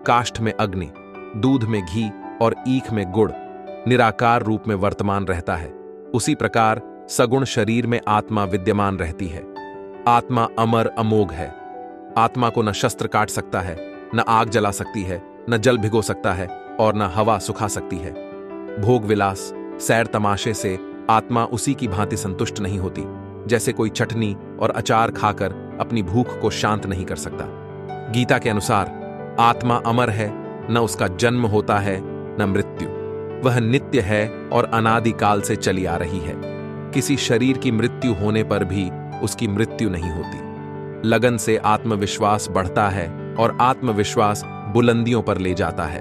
Speaker 1: काष्ठ में अग्नि, दूध में घी और ईख में गुड़ निराकार रूप में वर्तमान रहता है, उसी प्रकार सगुण शरीर में आत्मा विद्यमान रहती है। आत्मा अमर अमोघ है। आत्मा को न शस्त्र काट सकता है, न आग जला सकती है, न जल भिगो सकता है, और न हवा सुखा सकती है। भोग विलास, सैर तमाशे से आत्मा उसी की भांति संतुष्ट नहीं होती, जैसे कोई चटनी और अचार खाकर अपनी भूख को शांत नहीं कर सकता। गीता के अनुसार आत्मा अमर है, न उसका जन्म होता है न मृत्यु। वह नित्य है और अनादिकाल से चली आ रही है। किसी शरीर की मृत्यु होने पर भी उसकी मृत्यु नहीं होती। लगन से आत्मविश्वास बढ़ता है और आत्मविश्वास बुलंदियों पर ले जाता है।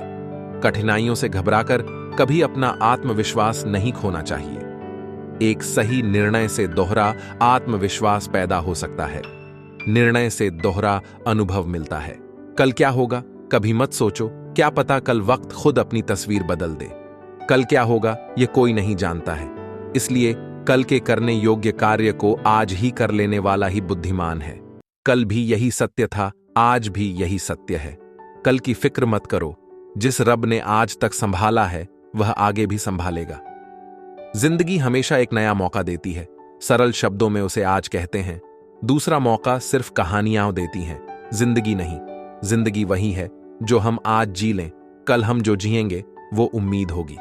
Speaker 1: कठिनाइयों से घबराकर कभी अपना आत्मविश्वास नहीं खोना चाहिए। एक सही निर्णय से दोहरा आत्मविश्वास पैदा हो सकता है। निर्णय से दोहरा अनुभव मिलता है। कल क्या होगा कभी मत सोचो, क्या पता कल वक्त खुद अपनी तस्वीर बदल दे। कल क्या होगा ये कोई नहीं जानता है, इसलिए कल के करने योग्य कार्य को आज ही कर लेने वाला ही बुद्धिमान है। कल भी यही सत्य था, आज भी यही सत्य है। कल की फिक्र मत करो, जिस रब ने आज तक संभाला है वह आगे भी संभालेगा। जिंदगी हमेशा एक नया मौका देती है, सरल शब्दों में उसे आज कहते हैं। दूसरा मौका सिर्फ कहानियां देती हैं, जिंदगी नहीं। जिंदगी वही है जो हम आज जी लें, कल हम जो जिएंगे वो उम्मीद होगी।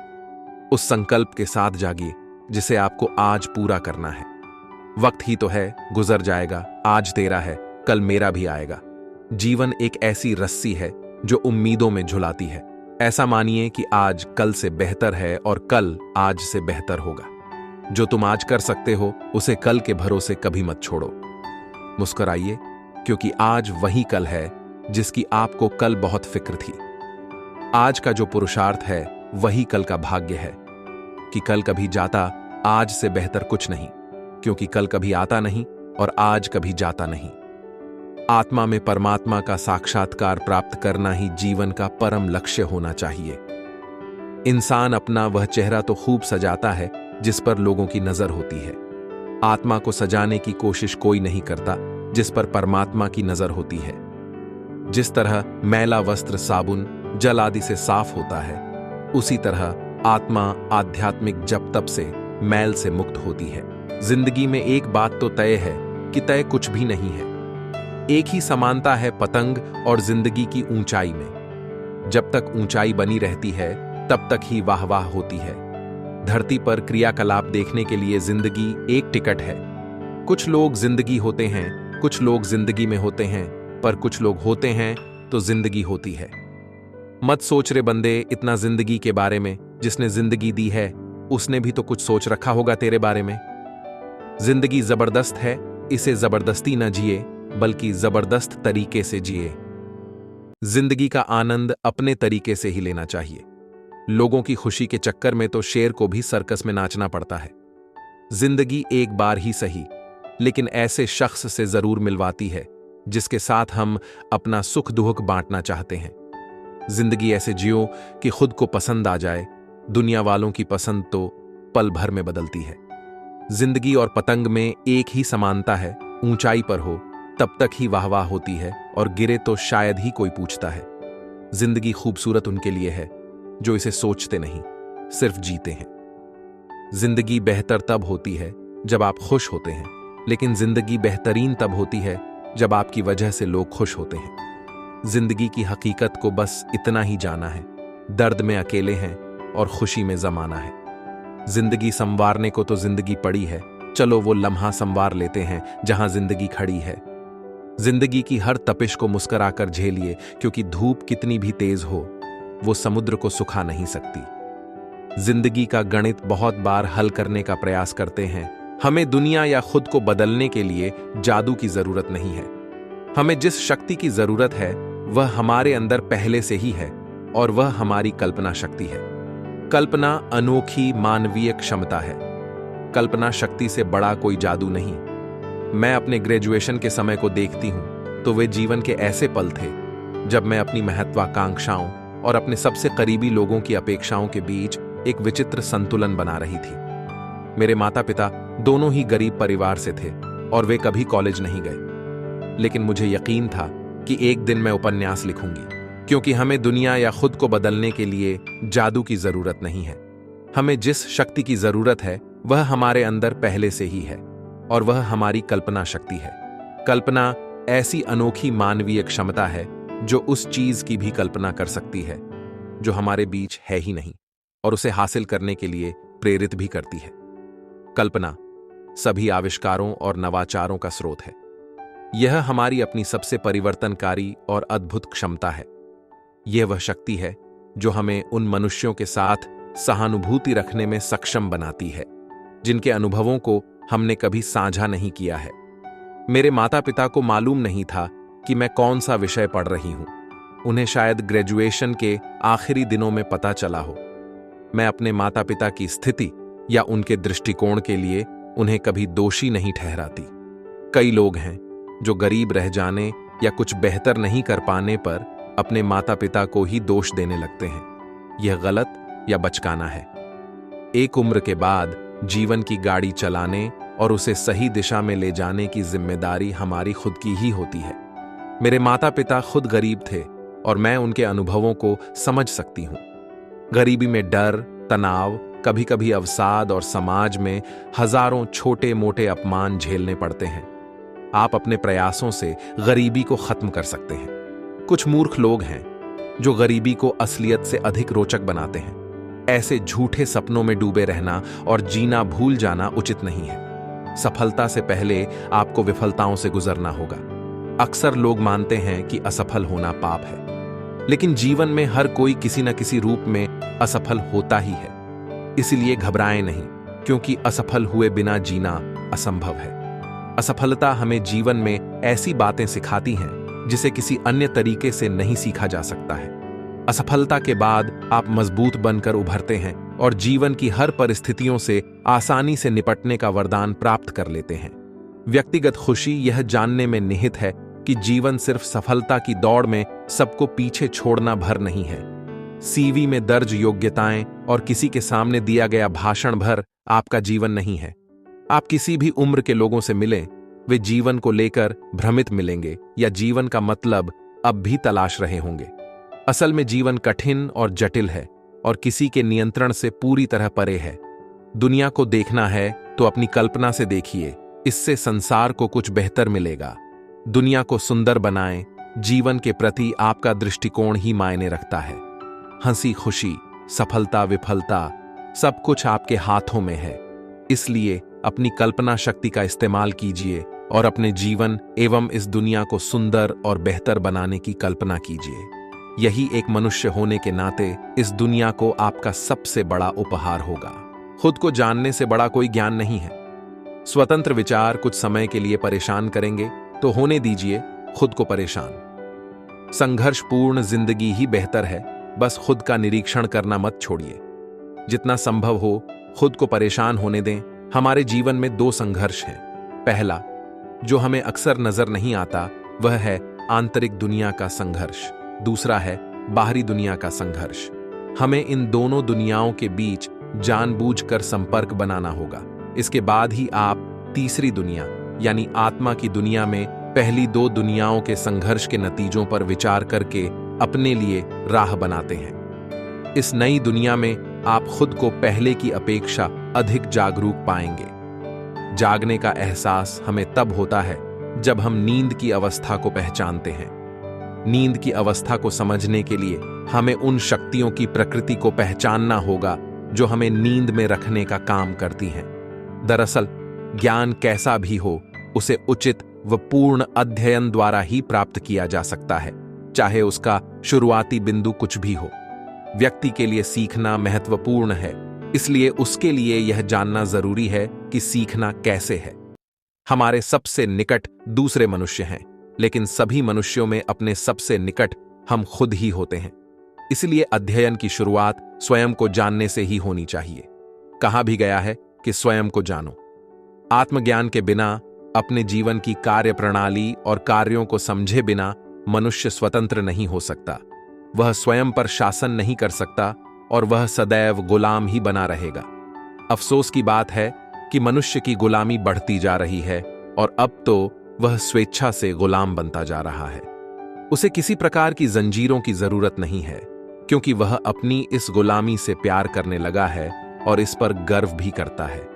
Speaker 1: उस संकल्प के साथ जागिए जिसे आपको आज पूरा करना है। वक्त ही तो है, गुजर जाएगा। आज तेरा है, कल मेरा भी आएगा। जीवन एक ऐसी रस्सी है जो उम्मीदों में झुलाती है। ऐसा मानिए कि आज कल से बेहतर है और कल आज से बेहतर होगा। जो तुम आज कर सकते हो उसे कल के भरोसे कभी मत छोड़ो। मुस्कुराइए, क्योंकि आज वही कल है जिसकी आपको कल बहुत फिक्र थी। आज का जो पुरुषार्थ है वही कल का भाग्य है। कि कल कभी जाता, आज से बेहतर कुछ नहीं, क्योंकि कल कभी आता नहीं और आज कभी जाता नहीं। आत्मा में परमात्मा का साक्षात्कार प्राप्त करना ही जीवन का परम लक्ष्य होना चाहिए। इंसान अपना वह चेहरा तो खूब सजाता है जिस पर लोगों की नजर होती है। आत्मा को सजाने की कोशिश कोई नहीं करता जिस पर परमात्मा की नजर होती है। जिस तरह मैला वस्त्र साबुन जल आदि से साफ होता है, उसी तरह आत्मा आध्यात्मिक जप तप से मैल से मुक्त होती है। जिंदगी में एक बात तो तय है कि तय कुछ भी नहीं है। एक ही समानता है पतंग और जिंदगी की ऊंचाई में। जब तक ऊंचाई बनी रहती है तब तक ही वाह वाह होती है। धरती पर क्रियाकलाप देखने के लिए जिंदगी एक टिकट है। कुछ लोग जिंदगी होते हैं, कुछ लोग जिंदगी में होते हैं, पर कुछ लोग होते हैं तो जिंदगी होती है। मत सोच रे बंदे इतना जिंदगी के बारे में। जिसने जिंदगी दी है उसने भी तो कुछ सोच रखा होगा तेरे बारे में। जिंदगी जबरदस्त है, इसे जबरदस्ती न जिए बल्कि जबरदस्त तरीके से जिए। जिंदगी का आनंद अपने तरीके से ही लेना चाहिए। लोगों की खुशी के चक्कर में तो शेर को भी सर्कस में नाचना पड़ता है। जिंदगी एक बार ही सही, लेकिन ऐसे शख्स से जरूर मिलवाती है जिसके साथ हम अपना सुख दुख बांटना चाहते हैं। जिंदगी ऐसे जियो कि खुद को पसंद आ जाए। दुनिया वालों की पसंद तो पल भर में बदलती है। जिंदगी और पतंग में एक ही समानता है, ऊंचाई पर हो तब तक ही वाह वाह होती है और गिरे तो शायद ही कोई पूछता है। जिंदगी खूबसूरत उनके लिए है जो इसे सोचते नहीं, सिर्फ जीते हैं। जिंदगी बेहतर तब होती है जब आप खुश होते हैं, लेकिन जिंदगी बेहतरीन तब होती है जब आपकी वजह से लोग खुश होते हैं। जिंदगी की हकीकत को बस इतना ही जाना है, दर्द में अकेले हैं और खुशी में जमाना है। जिंदगी संवारने को तो जिंदगी पड़ी है, चलो वो लम्हा संवार लेते हैं जहां जिंदगी खड़ी है। जिंदगी की हर तपिश को मुस्कुराकर झेलिए, क्योंकि धूप कितनी भी तेज हो वो समुद्र को सुखा नहीं सकती। जिंदगी का गणित बहुत बार हल करने का प्रयास करते हैं। हमें दुनिया या खुद को बदलने के लिए जादू की जरूरत नहीं है। हमें जिस शक्ति की जरूरत है वह हमारे अंदर पहले से ही है, और वह हमारी कल्पना शक्ति है। कल्पना अनोखी मानवीय क्षमता है। कल्पना शक्ति से बड़ा कोई जादू नहीं। मैं अपने ग्रेजुएशन के समय को देखती हूं तो वे जीवन के ऐसे पल थे जब मैं अपनी महत्वाकांक्षाओं और अपने सबसे करीबी लोगों की अपेक्षाओं के बीच एक विचित्र संतुलन बना रही थी। मेरे माता पिता दोनों ही गरीब परिवार से थे और वे कभी कॉलेज नहीं गए, लेकिन मुझे यकीन था कि एक दिन मैं उपन्यास लिखूंगी, क्योंकि हमें दुनिया या खुद को बदलने के लिए जादू की जरूरत नहीं है। हमें जिस शक्ति की जरूरत है वह हमारे अंदर पहले से ही है, और वह हमारी कल्पना शक्ति है। कल्पना ऐसी अनोखी मानवीय क्षमता है जो उस चीज की भी कल्पना कर सकती है जो हमारे बीच है ही नहीं, और उसे हासिल करने के लिए प्रेरित भी करती है। कल्पना सभी आविष्कारों और नवाचारों का स्रोत है। यह हमारी अपनी सबसे परिवर्तनकारी और अद्भुत क्षमता है। यह वह शक्ति है जो हमें उन मनुष्यों के साथ सहानुभूति रखने में सक्षम बनाती है जिनके अनुभवों को हमने कभी साझा नहीं किया है। मेरे माता पिता को मालूम नहीं था कि मैं कौन सा विषय पढ़ रही हूं। उन्हें शायद ग्रेजुएशन के आखिरी दिनों में पता चला हो। मैं अपने माता पिता की स्थिति या उनके दृष्टिकोण के लिए उन्हें कभी दोषी नहीं ठहराती। कई लोग हैं जो गरीब रह जाने या कुछ बेहतर नहीं कर पाने पर अपने माता पिता को ही दोष देने लगते हैं। यह गलत या बचकाना है। एक उम्र के बाद जीवन की गाड़ी चलाने और उसे सही दिशा में ले जाने की जिम्मेदारी हमारी खुद की ही होती है। मेरे माता पिता खुद गरीब थे और मैं उनके अनुभवों को समझ सकती हूँ। गरीबी में डर, तनाव, कभी कभी अवसाद और समाज में हजारों छोटे मोटे अपमान झेलने पड़ते हैं। आप अपने प्रयासों से गरीबी को खत्म कर सकते हैं। कुछ मूर्ख लोग हैं जो गरीबी को असलियत से अधिक रोचक बनाते हैं। ऐसे झूठे सपनों में डूबे रहना और जीना भूल जाना उचित नहीं है। सफलता से पहले आपको विफलताओं से गुजरना होगा। अक्सर लोग मानते हैं कि असफल होना पाप है, लेकिन जीवन में हर कोई किसी न किसी रूप में असफल होता ही है। इसलिए घबराएं नहीं, क्योंकि असफल हुए बिना जीना असंभव है। असफलता हमें जीवन में ऐसी बातें सिखाती हैं जिसे किसी अन्य तरीके से नहीं सीखा जा सकता है। असफलता के बाद आप मजबूत बनकर उभरते हैं और जीवन की हर परिस्थितियों से आसानी से निपटने का वरदान प्राप्त कर लेते हैं। व्यक्तिगत खुशी यह जानने में निहित है कि जीवन सिर्फ सफलता की दौड़ में सबको पीछे छोड़ना भर नहीं है। सीवी में दर्ज योग्यताएं और किसी के सामने दिया गया भाषण भर आपका जीवन नहीं है। आप किसी भी उम्र के लोगों से मिलें, वे जीवन को लेकर भ्रमित मिलेंगे या जीवन का मतलब अब भी तलाश रहे होंगे। असल में जीवन कठिन और जटिल है और किसी के नियंत्रण से पूरी तरह परे है। दुनिया को देखना है तो अपनी कल्पना से देखिए, इससे संसार को कुछ बेहतर मिलेगा। दुनिया को सुंदर बनाएं, जीवन के प्रति आपका दृष्टिकोण ही मायने रखता है। हंसी खुशी, सफलता विफलता, सब कुछ आपके हाथों में है। इसलिए अपनी कल्पना शक्ति का इस्तेमाल कीजिए और अपने जीवन एवं इस दुनिया को सुंदर और बेहतर बनाने की कल्पना कीजिए। यही एक मनुष्य होने के नाते इस दुनिया को आपका सबसे बड़ा उपहार होगा। खुद को जानने से बड़ा कोई ज्ञान नहीं है। स्वतंत्र विचार कुछ समय के लिए परेशान करेंगे तो होने दीजिए खुद को परेशान। संघर्षपूर्ण जिंदगी ही बेहतर है, बस खुद का निरीक्षण करना मत छोड़िए। जितना संभव हो खुद को परेशान होने दें। हमारे जीवन में दो संघर्ष हैं। पहला, जो हमें अक्सर नजर नहीं आता, वह है आंतरिक दुनिया का संघर्ष। दूसरा है बाहरी दुनिया का संघर्ष। हमें इन दोनों दुनियाओं के बीच जानबूझकर संपर्क बनाना होगा। इसके बाद ही आप तीसरी दुनिया यानी आत्मा की दुनिया में पहली दो दुनियाओं के संघर्ष के नतीजों पर विचार करके अपने लिए राह बनाते हैं। इस नई दुनिया में आप खुद को पहले की अपेक्षा अधिक जागरूक पाएंगे। जागने का एहसास हमें तब होता है जब हम नींद की अवस्था को पहचानते हैं। नींद की अवस्था को समझने के लिए हमें उन शक्तियों की प्रकृति को पहचानना होगा जो हमें नींद में रखने का काम करती हैं। दरअसल ज्ञान कैसा भी हो, उसे उचित व पूर्ण अध्ययन द्वारा ही प्राप्त किया जा सकता है, चाहे उसका शुरुआती बिंदु कुछ भी हो। व्यक्ति के लिए सीखना महत्वपूर्ण है, इसलिए उसके लिए यह जानना जरूरी है कि सीखना कैसे है। हमारे सबसे निकट दूसरे मनुष्य हैं, लेकिन सभी मनुष्यों में अपने सबसे निकट हम खुद ही होते हैं। इसलिए अध्ययन की शुरुआत स्वयं को जानने से ही होनी चाहिए। कहा भी गया है कि स्वयं को जानो। आत्मज्ञान के बिना, अपने जीवन की कार्य प्रणाली और कार्यों को समझे बिना मनुष्य स्वतंत्र नहीं हो सकता। वह स्वयं पर शासन नहीं कर सकता और वह सदैव गुलाम ही बना रहेगा। अफसोस की बात है कि मनुष्य की गुलामी बढ़ती जा रही है और अब तो वह स्वेच्छा से गुलाम बनता जा रहा है। उसे किसी प्रकार की जंजीरों की जरूरत नहीं है, क्योंकि वह अपनी इस गुलामी से प्यार करने लगा है और इस पर गर्व भी करता है।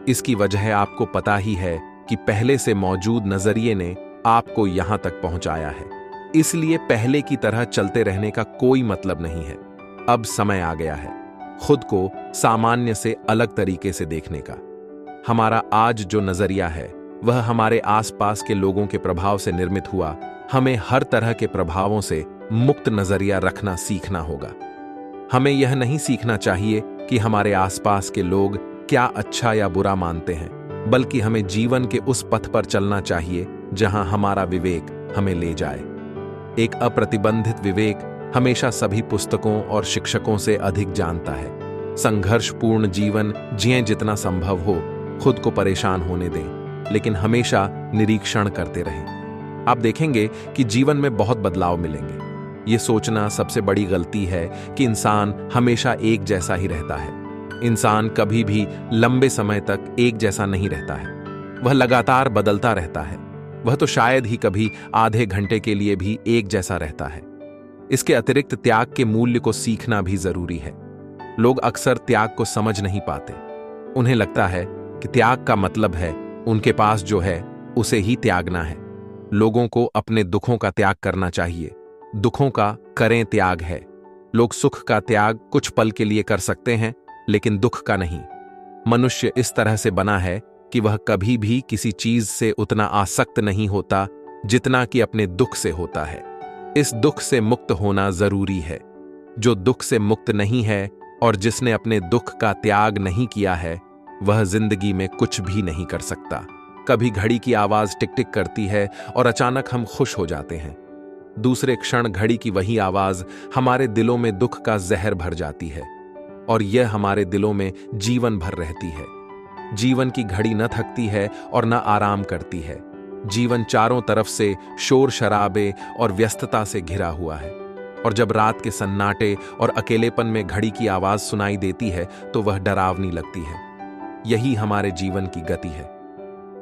Speaker 1: इसकी वजह आपको पता ही है कि पहले से मौजूद नजरिए ने आपको यहां तक पहुंचाया है। इसलिए पहले की तरह चलते रहने का कोई मतलब नहीं है। अब समय आ गया है खुद को सामान्य से अलग तरीके से देखने का। हमारा आज जो नजरिया है वह हमारे आसपास के लोगों के प्रभाव से निर्मित हुआ। हमें हर तरह के प्रभावों से मुक्त नजरिया रखना सीखना होगा। हमें यह नहीं सीखना चाहिए कि हमारे आसपास के लोग क्या अच्छा या बुरा मानते हैं, बल्कि हमें जीवन के उस पथ पर चलना चाहिए जहां हमारा विवेक हमें ले जाए। एक अप्रतिबंधित विवेक हमेशा सभी पुस्तकों और शिक्षकों से अधिक जानता है। संघर्षपूर्ण जीवन जिएं जितना संभव हो, खुद को परेशान होने दें, लेकिन हमेशा निरीक्षण करते रहें। आप देखेंगे कि जीवन में बहुत बदलाव मिलेंगे। ये सोचना सबसे बड़ी गलती है कि इंसान हमेशा एक जैसा ही रहता है। इंसान कभी भी लंबे समय तक एक जैसा नहीं रहता है, वह लगातार बदलता रहता है। वह तो शायद ही कभी आधे घंटे के लिए भी एक जैसा रहता है। इसके अतिरिक्त त्याग के मूल्य को सीखना भी जरूरी है। लोग अक्सर त्याग को समझ नहीं पाते। उन्हें लगता है कि त्याग का मतलब है उनके पास जो है उसे ही त्यागना है। लोगों को अपने दुखों का त्याग करना चाहिए। दुखों का करें त्याग है। लोग सुख का त्याग कुछ पल के लिए कर सकते हैं, लेकिन दुख का नहीं। मनुष्य इस तरह से बना है कि वह कभी भी किसी चीज से उतना आसक्त नहीं होता जितना कि अपने दुख से होता है। इस दुख से मुक्त होना जरूरी है। जो दुख से मुक्त नहीं है और जिसने अपने दुख का त्याग नहीं किया है, वह जिंदगी में कुछ भी नहीं कर सकता। कभी घड़ी की आवाज टिक टिक करती है और अचानक हम खुश हो जाते हैं। दूसरे क्षण घड़ी की वही आवाज हमारे दिलों में दुख का जहर भर जाती है और यह हमारे दिलों में जीवन भर रहती है। जीवन की घड़ी न थकती है और न आराम करती है। जीवन चारों तरफ से शोर शराबे और व्यस्तता से घिरा हुआ है, और जब रात के सन्नाटे और अकेलेपन में घड़ी की आवाज सुनाई देती है तो वह डरावनी लगती है। यही हमारे जीवन की गति है।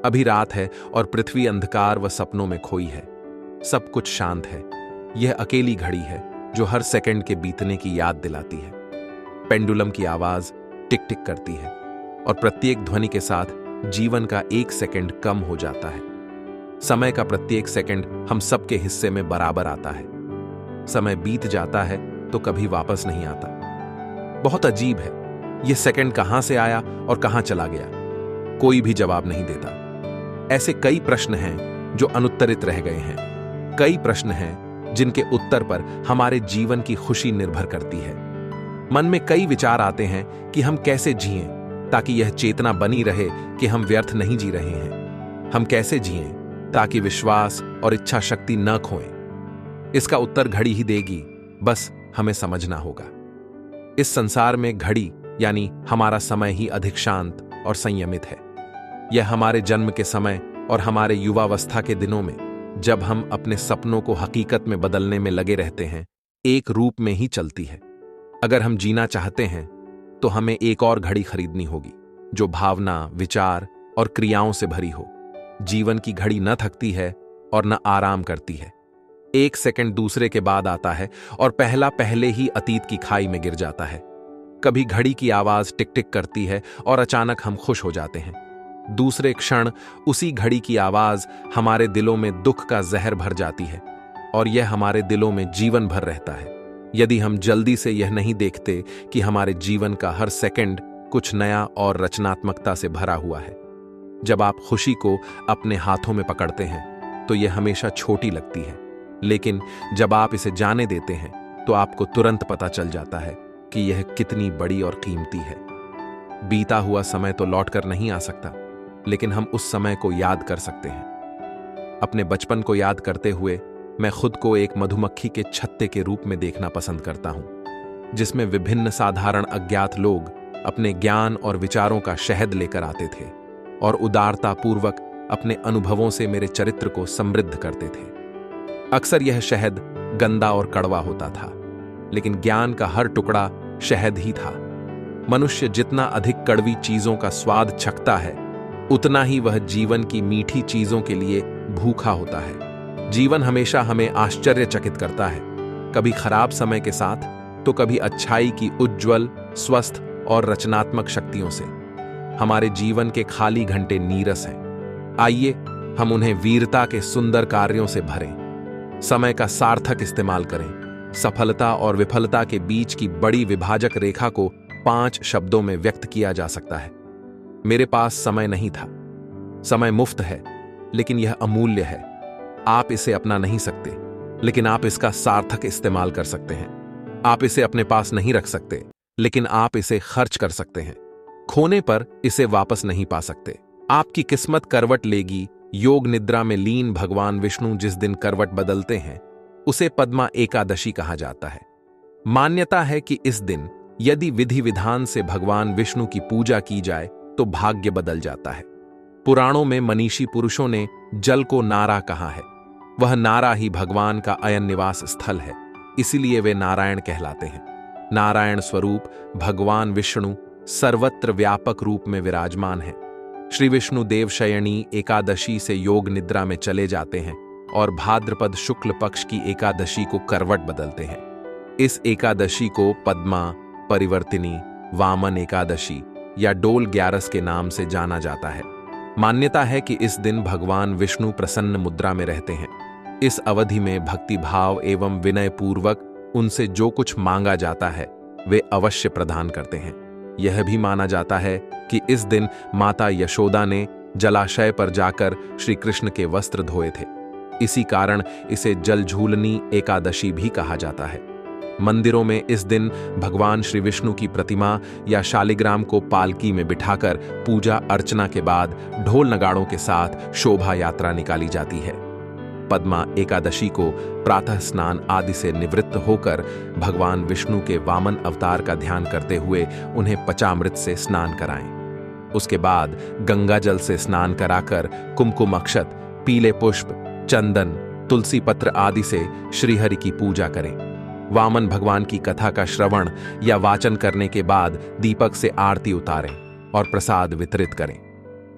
Speaker 1: अभी रात है और पृथ्वी अंधकार व सपनों में खोई है। सब कुछ शांत है। यह अकेली घड़ी है जो हर सेकंड के बीतने की याद दिलाती है। पेंडुलम की आवाज टिक टिक करती है और प्रत्येक ध्वनि के साथ जीवन का एक सेकंड कम हो जाता है। समय का प्रत्येक सेकंड हम सबके हिस्से में बराबर आता है। समय बीत जाता है तो कभी वापस नहीं आता। बहुत अजीब है, यह सेकंड कहां से आया और कहां चला गया, कोई भी जवाब नहीं देता। ऐसे कई प्रश्न हैं जो अनुत्तरित रह गए हैं। कई प्रश्न हैं जिनके उत्तर पर हमारे जीवन की खुशी निर्भर करती है। मन में कई विचार आते हैं कि हम कैसे जिएं ताकि यह चेतना बनी रहे कि हम व्यर्थ नहीं जी रहे हैं। हम कैसे जिएं ताकि विश्वास और इच्छा शक्ति न खोएं। इसका उत्तर घड़ी ही देगी, बस हमें समझना होगा। इस संसार में घड़ी यानी हमारा समय ही अधिक शांत और संयमित है। यह हमारे जन्म के समय और हमारे युवावस्था के दिनों में, जब हम अपने सपनों को हकीकत में बदलने में लगे रहते हैं, एक रूप में ही चलती है। अगर हम जीना चाहते हैं तो हमें एक और घड़ी खरीदनी होगी जो भावना, विचार और क्रियाओं से भरी हो। जीवन की घड़ी न थकती है और न आराम करती है। एक सेकंड दूसरे के बाद आता है और पहला पहले ही अतीत की खाई में गिर जाता है। कभी घड़ी की आवाज टिक टिक करती है और अचानक हम खुश हो जाते हैं। दूसरे क्षण उसी घड़ी की आवाज हमारे दिलों में दुख का जहर भर जाती है और यह हमारे दिलों में जीवन भर रहता है। यदि हम जल्दी से यह नहीं देखते कि हमारे जीवन का हर सेकंड कुछ नया और रचनात्मकता से भरा हुआ है। जब आप खुशी को अपने हाथों में पकड़ते हैं तो यह हमेशा छोटी लगती है, लेकिन जब आप इसे जाने देते हैं तो आपको तुरंत पता चल जाता है कि यह कितनी बड़ी और कीमती है। बीता हुआ समय तो लौट कर नहीं आ सकता, लेकिन हम उस समय को याद कर सकते हैं। अपने बचपन को याद करते हुए मैं खुद को एक मधुमक्खी के छत्ते के रूप में देखना पसंद करता हूं, जिसमें विभिन्न साधारण अज्ञात लोग अपने ज्ञान और विचारों का शहद लेकर आते थे और उदारता पूर्वक अपने अनुभवों से मेरे चरित्र को समृद्ध करते थे। अक्सर यह शहद गंदा और कड़वा होता था, लेकिन ज्ञान का हर टुकड़ा शहद ही था। मनुष्य जितना अधिक कड़वी चीजों का स्वाद चखता है, उतना ही वह जीवन की मीठी चीजों के लिए भूखा होता है। जीवन हमेशा हमें आश्चर्यचकित करता है, कभी खराब समय के साथ तो कभी अच्छाई की उज्ज्वल, स्वस्थ और रचनात्मक शक्तियों से। हमारे जीवन के खाली घंटे नीरस हैं। आइए हम उन्हें वीरता के सुंदर कार्यों से भरें। समय का सार्थक इस्तेमाल करें। सफलता और विफलता के बीच की बड़ी विभाजक रेखा को 5 शब्दों में व्यक्त किया जा सकता है। मेरे पास समय नहीं था। समय मुफ्त है, लेकिन यह अमूल्य है। आप इसे अपना नहीं सकते, लेकिन आप इसका सार्थक इस्तेमाल कर सकते हैं। आप इसे अपने पास नहीं रख सकते, लेकिन आप इसे खर्च कर सकते हैं। खोने पर इसे वापस नहीं पा सकते। आपकी किस्मत करवट लेगी। योग निद्रा में लीन भगवान विष्णु जिस दिन करवट बदलते हैं, उसे पद्मा एकादशी कहा जाता है। मान्यता है कि इस दिन यदि विधि विधान से भगवान विष्णु की पूजा की जाए तो भाग्य बदल जाता है। पुराणों में मनीषी पुरुषों ने जल को नारा कहा है। वह नारा ही भगवान का अयन निवास स्थल है, इसीलिए वे नारायण कहलाते हैं। नारायण स्वरूप भगवान विष्णु सर्वत्र व्यापक रूप में विराजमान है। श्री विष्णु देवशयनी एकादशी से योग निद्रा में चले जाते हैं और भाद्रपद शुक्ल पक्ष की एकादशी को करवट बदलते हैं। इस एकादशी को पद्मा, परिवर्तिनी, वामन एकादशी या डोल ग्यारस के नाम से जाना जाता है। मान्यता है कि इस दिन भगवान विष्णु प्रसन्न मुद्रा में रहते हैं। इस अवधि में भक्ति भाव एवं विनय पूर्वक उनसे जो कुछ मांगा जाता है वे अवश्य प्रदान करते हैं। यह भी माना जाता है कि इस दिन माता यशोदा ने जलाशय पर जाकर श्री कृष्ण के वस्त्र धोए थे। इसी कारण इसे जलझूलनी एकादशी भी कहा जाता है। मंदिरों में इस दिन भगवान श्री विष्णु की प्रतिमा या शालिग्राम को पालकी में बिठाकर पूजा अर्चना के बाद ढोल नगाड़ों के साथ शोभा यात्रा निकाली जाती है। पद्मा एकादशी को प्रातः स्नान आदि से निवृत्त होकर भगवान विष्णु के वामन अवतार का ध्यान करते हुए उन्हें पचामृत से स्नान कराएं। उसके बाद गंगा जल से स्नान कराकर कुमकुम अक्षत, पीले पुष्प, चंदन, तुलसी पत्र आदि से श्रीहरि की पूजा करें। वामन भगवान की कथा का श्रवण या वाचन करने के बाद दीपक से आरती उतारें और प्रसाद वितरित करें।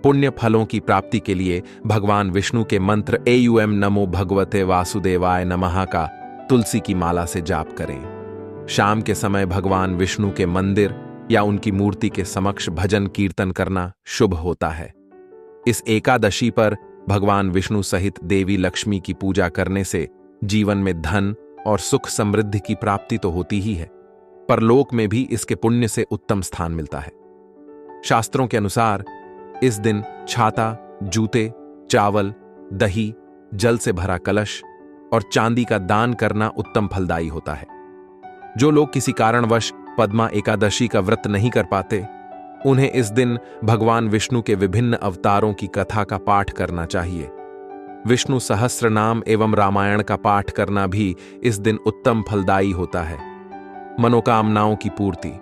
Speaker 1: पुण्य फलों की प्राप्ति के लिए भगवान विष्णु के मंत्र एयुएम नमो भगवते वासुदेवाय नमः का तुलसी की माला से जाप करें। शाम के समय भगवान विष्णु के मंदिर या उनकी मूर्ति के समक्ष भजन कीर्तन करना शुभ होता है। इस एकादशी पर भगवान विष्णु सहित देवी लक्ष्मी की पूजा करने से जीवन में धन और सुख समृद्धि की प्राप्ति तो होती ही है, परलोक में भी इसके पुण्य से उत्तम स्थान मिलता है। शास्त्रों के अनुसार इस दिन छाता, जूते, चावल, दही, जल से भरा कलश और चांदी का दान करना उत्तम फलदायी होता है। जो लोग किसी कारणवश पद्मा एकादशी का व्रत नहीं कर पाते, उन्हें इस दिन भगवान विष्णु के विभिन्न अवतारों की कथा का पाठ करना चाहिए। विष्णु सहस्त्र नाम एवं रामायण का पाठ करना भी इस दिन उत्तम फलदायी होता है। मनोकामनाओं की पूर्ति।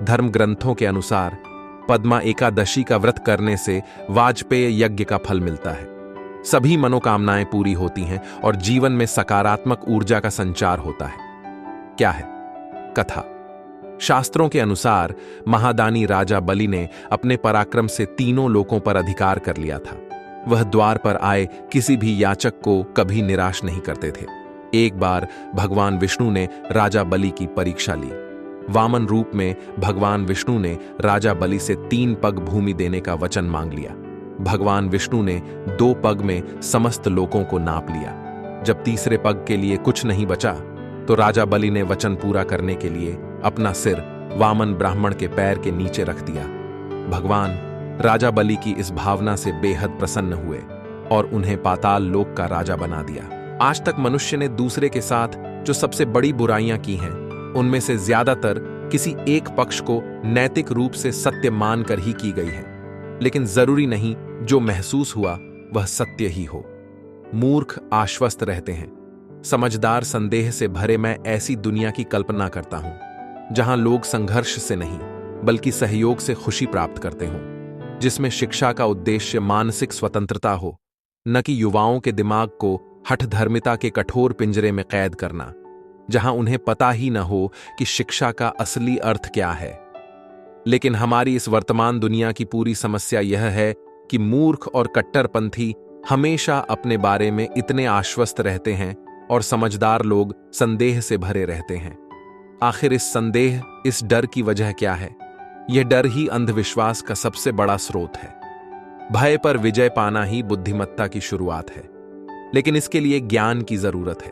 Speaker 1: धर्म ग्रंथों के अनुसार पद्मा एकादशी का व्रत करने से वाजपेय यज्ञ का फल मिलता है। सभी मनोकामनाएं पूरी होती हैं और जीवन में सकारात्मक ऊर्जा का संचार होता है। क्या है कथा? शास्त्रों के अनुसार महादानी राजा बलि ने अपने पराक्रम से तीनों लोकों पर अधिकार कर लिया था। वह द्वार पर आए किसी भी याचक को कभी निराश नहीं करते थे। एक बार भगवान विष्णु ने राजा बलि की परीक्षा ली। वामन रूप में भगवान विष्णु ने राजा बलि से 3 पग भूमि देने का वचन मांग लिया। भगवान विष्णु ने 2 पग में समस्त लोकों को नाप लिया। जब तीसरे पग के लिए कुछ नहीं बचा तो राजा बलि ने वचन पूरा करने के लिए अपना सिर वामन ब्राह्मण के पैर के नीचे रख दिया। भगवान राजा बलि की इस भावना से बेहद प्रसन्न हुए और उन्हें पाताल लोक का राजा बना दिया। आज तक मनुष्य ने दूसरे के साथ जो सबसे बड़ी बुराइयां की हैं, उनमें से ज्यादातर किसी एक पक्ष को नैतिक रूप से सत्य मानकर ही की गई है, लेकिन जरूरी नहीं जो महसूस हुआ वह सत्य ही हो। मूर्ख आश्वस्त रहते हैं, समझदार संदेह से भरे। मैं ऐसी दुनिया की कल्पना करता हूं जहां लोग संघर्ष से नहीं बल्कि सहयोग से खुशी प्राप्त करते हों, जिसमें शिक्षा का उद्देश्य मानसिक स्वतंत्रता हो, न कि युवाओं के दिमाग को हठधर्मिता के कठोर पिंजरे में कैद करना, जहां उन्हें पता ही न हो कि शिक्षा का असली अर्थ क्या है। लेकिन हमारी इस वर्तमान दुनिया की पूरी समस्या यह है कि मूर्ख और कट्टरपंथी हमेशा अपने बारे में इतने आश्वस्त रहते हैं और समझदार लोग संदेह से भरे रहते हैं। आखिर इस संदेह, इस डर की वजह क्या है? यह डर ही अंधविश्वास का सबसे बड़ा स्रोत है। भय पर विजय पाना ही बुद्धिमत्ता की शुरुआत है, लेकिन इसके लिए ज्ञान की जरूरत है।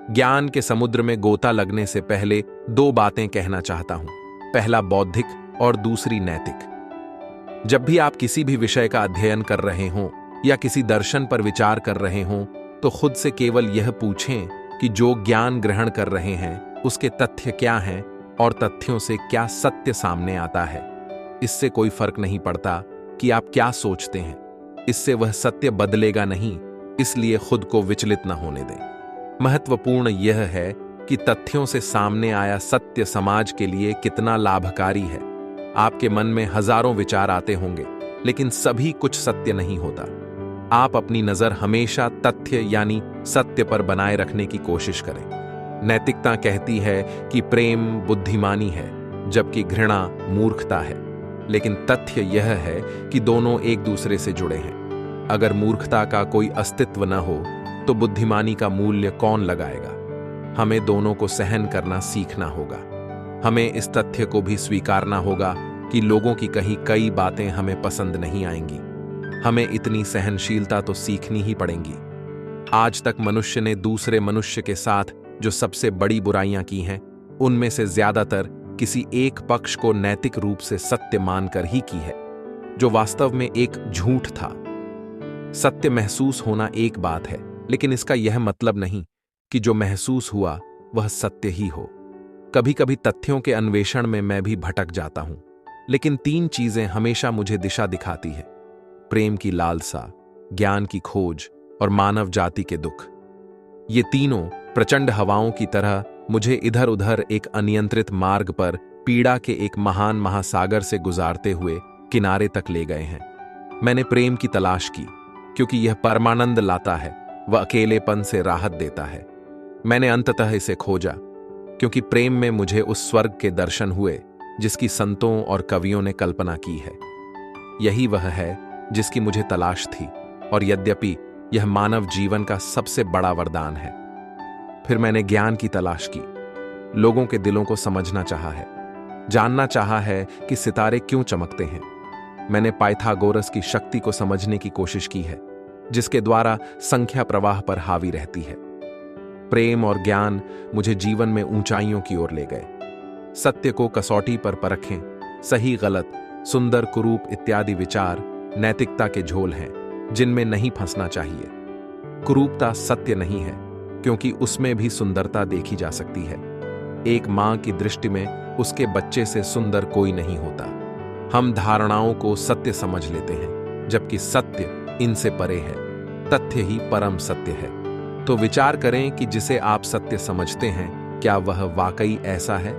Speaker 1: ज्ञान के समुद्र में गोता लगने से पहले 2 बातें कहना चाहता हूं। पहला बौद्धिक और दूसरी नैतिक। जब भी आप किसी भी विषय का अध्ययन कर रहे हों या किसी दर्शन पर विचार कर रहे हों, तो खुद से केवल यह पूछें कि जो ज्ञान ग्रहण कर रहे हैं उसके तथ्य क्या हैं और तथ्यों से क्या सत्य सामने आता है। इससे कोई फर्क नहीं पड़ता कि आप क्या सोचते हैं, इससे वह सत्य बदलेगा नहीं, इसलिए खुद को विचलित न होने दें। महत्वपूर्ण यह है कि तथ्यों से सामने आया सत्य समाज के लिए कितना लाभकारी है। आपके मन में हजारों विचार आते होंगे, लेकिन सभी कुछ सत्य नहीं होता। आप अपनी नजर हमेशा तथ्य यानी सत्य पर बनाए रखने की कोशिश करें। नैतिकता कहती है कि प्रेम बुद्धिमानी है, जबकि घृणा मूर्खता है। लेकिन तथ्य यह है कि दोनों एक दूसरे से जुड़े हैं। अगर मूर्खता का कोई अस्तित्व न हो तो बुद्धिमानी का मूल्य कौन लगाएगा? हमें दोनों को सहन करना सीखना होगा। हमें इस तथ्य को भी स्वीकारना होगा कि लोगों की कही कई बातें हमें पसंद नहीं आएंगी। हमें इतनी सहनशीलता तो सीखनी ही पड़ेगी। आज तक मनुष्य ने दूसरे मनुष्य के साथ जो सबसे बड़ी बुराइयां की हैं, उनमें से ज्यादातर किसी एक पक्ष को नैतिक रूप से सत्य मानकर ही की है, जो वास्तव में एक झूठ था। सत्य महसूस होना एक बात है, लेकिन इसका यह मतलब नहीं कि जो महसूस हुआ वह सत्य ही हो। कभी कभी तथ्यों के अन्वेषण में मैं भी भटक जाता हूं, लेकिन 3 चीजें हमेशा मुझे दिशा दिखाती है: प्रेम की लालसा, ज्ञान की खोज और मानव जाति के दुख। ये तीनों प्रचंड हवाओं की तरह मुझे इधर उधर एक अनियंत्रित मार्ग पर पीड़ा के एक महान महासागर से गुजारते हुए किनारे तक ले गए हैं। मैंने प्रेम की तलाश की क्योंकि यह परमानंद लाता है, वह अकेलेपन से राहत देता है। मैंने अंततः इसे खोजा क्योंकि प्रेम में मुझे उस स्वर्ग के दर्शन हुए जिसकी संतों और कवियों ने कल्पना की है। यही वह है जिसकी मुझे तलाश थी, और यद्यपि यह मानव जीवन का सबसे बड़ा वरदान है। फिर मैंने ज्ञान की तलाश की। लोगों के दिलों को समझना चाहा है, जानना चाहा है कि सितारे क्यों चमकते हैं। मैंने पाइथागोरस की शक्ति को समझने की कोशिश की है, जिसके द्वारा संख्या प्रवाह पर हावी रहती है। प्रेम और ज्ञान मुझे जीवन में ऊंचाइयों की ओर ले गए। सत्य को कसौटी पर परखें, सही गलत, सुंदर कुरूप इत्यादि विचार नैतिकता के झोल हैं जिनमें नहीं फंसना चाहिए। कुरूपता सत्य नहीं है, क्योंकि उसमें भी सुंदरता देखी जा सकती है। एक मां की दृष्टि में उसके बच्चे से सुंदर कोई नहीं होता। हम धारणाओं को सत्य समझ लेते हैं, जबकि सत्य इनसे परे है। तथ्य ही परम सत्य है। तो विचार करें कि जिसे आप सत्य समझते हैं, क्या वह वाकई ऐसा है?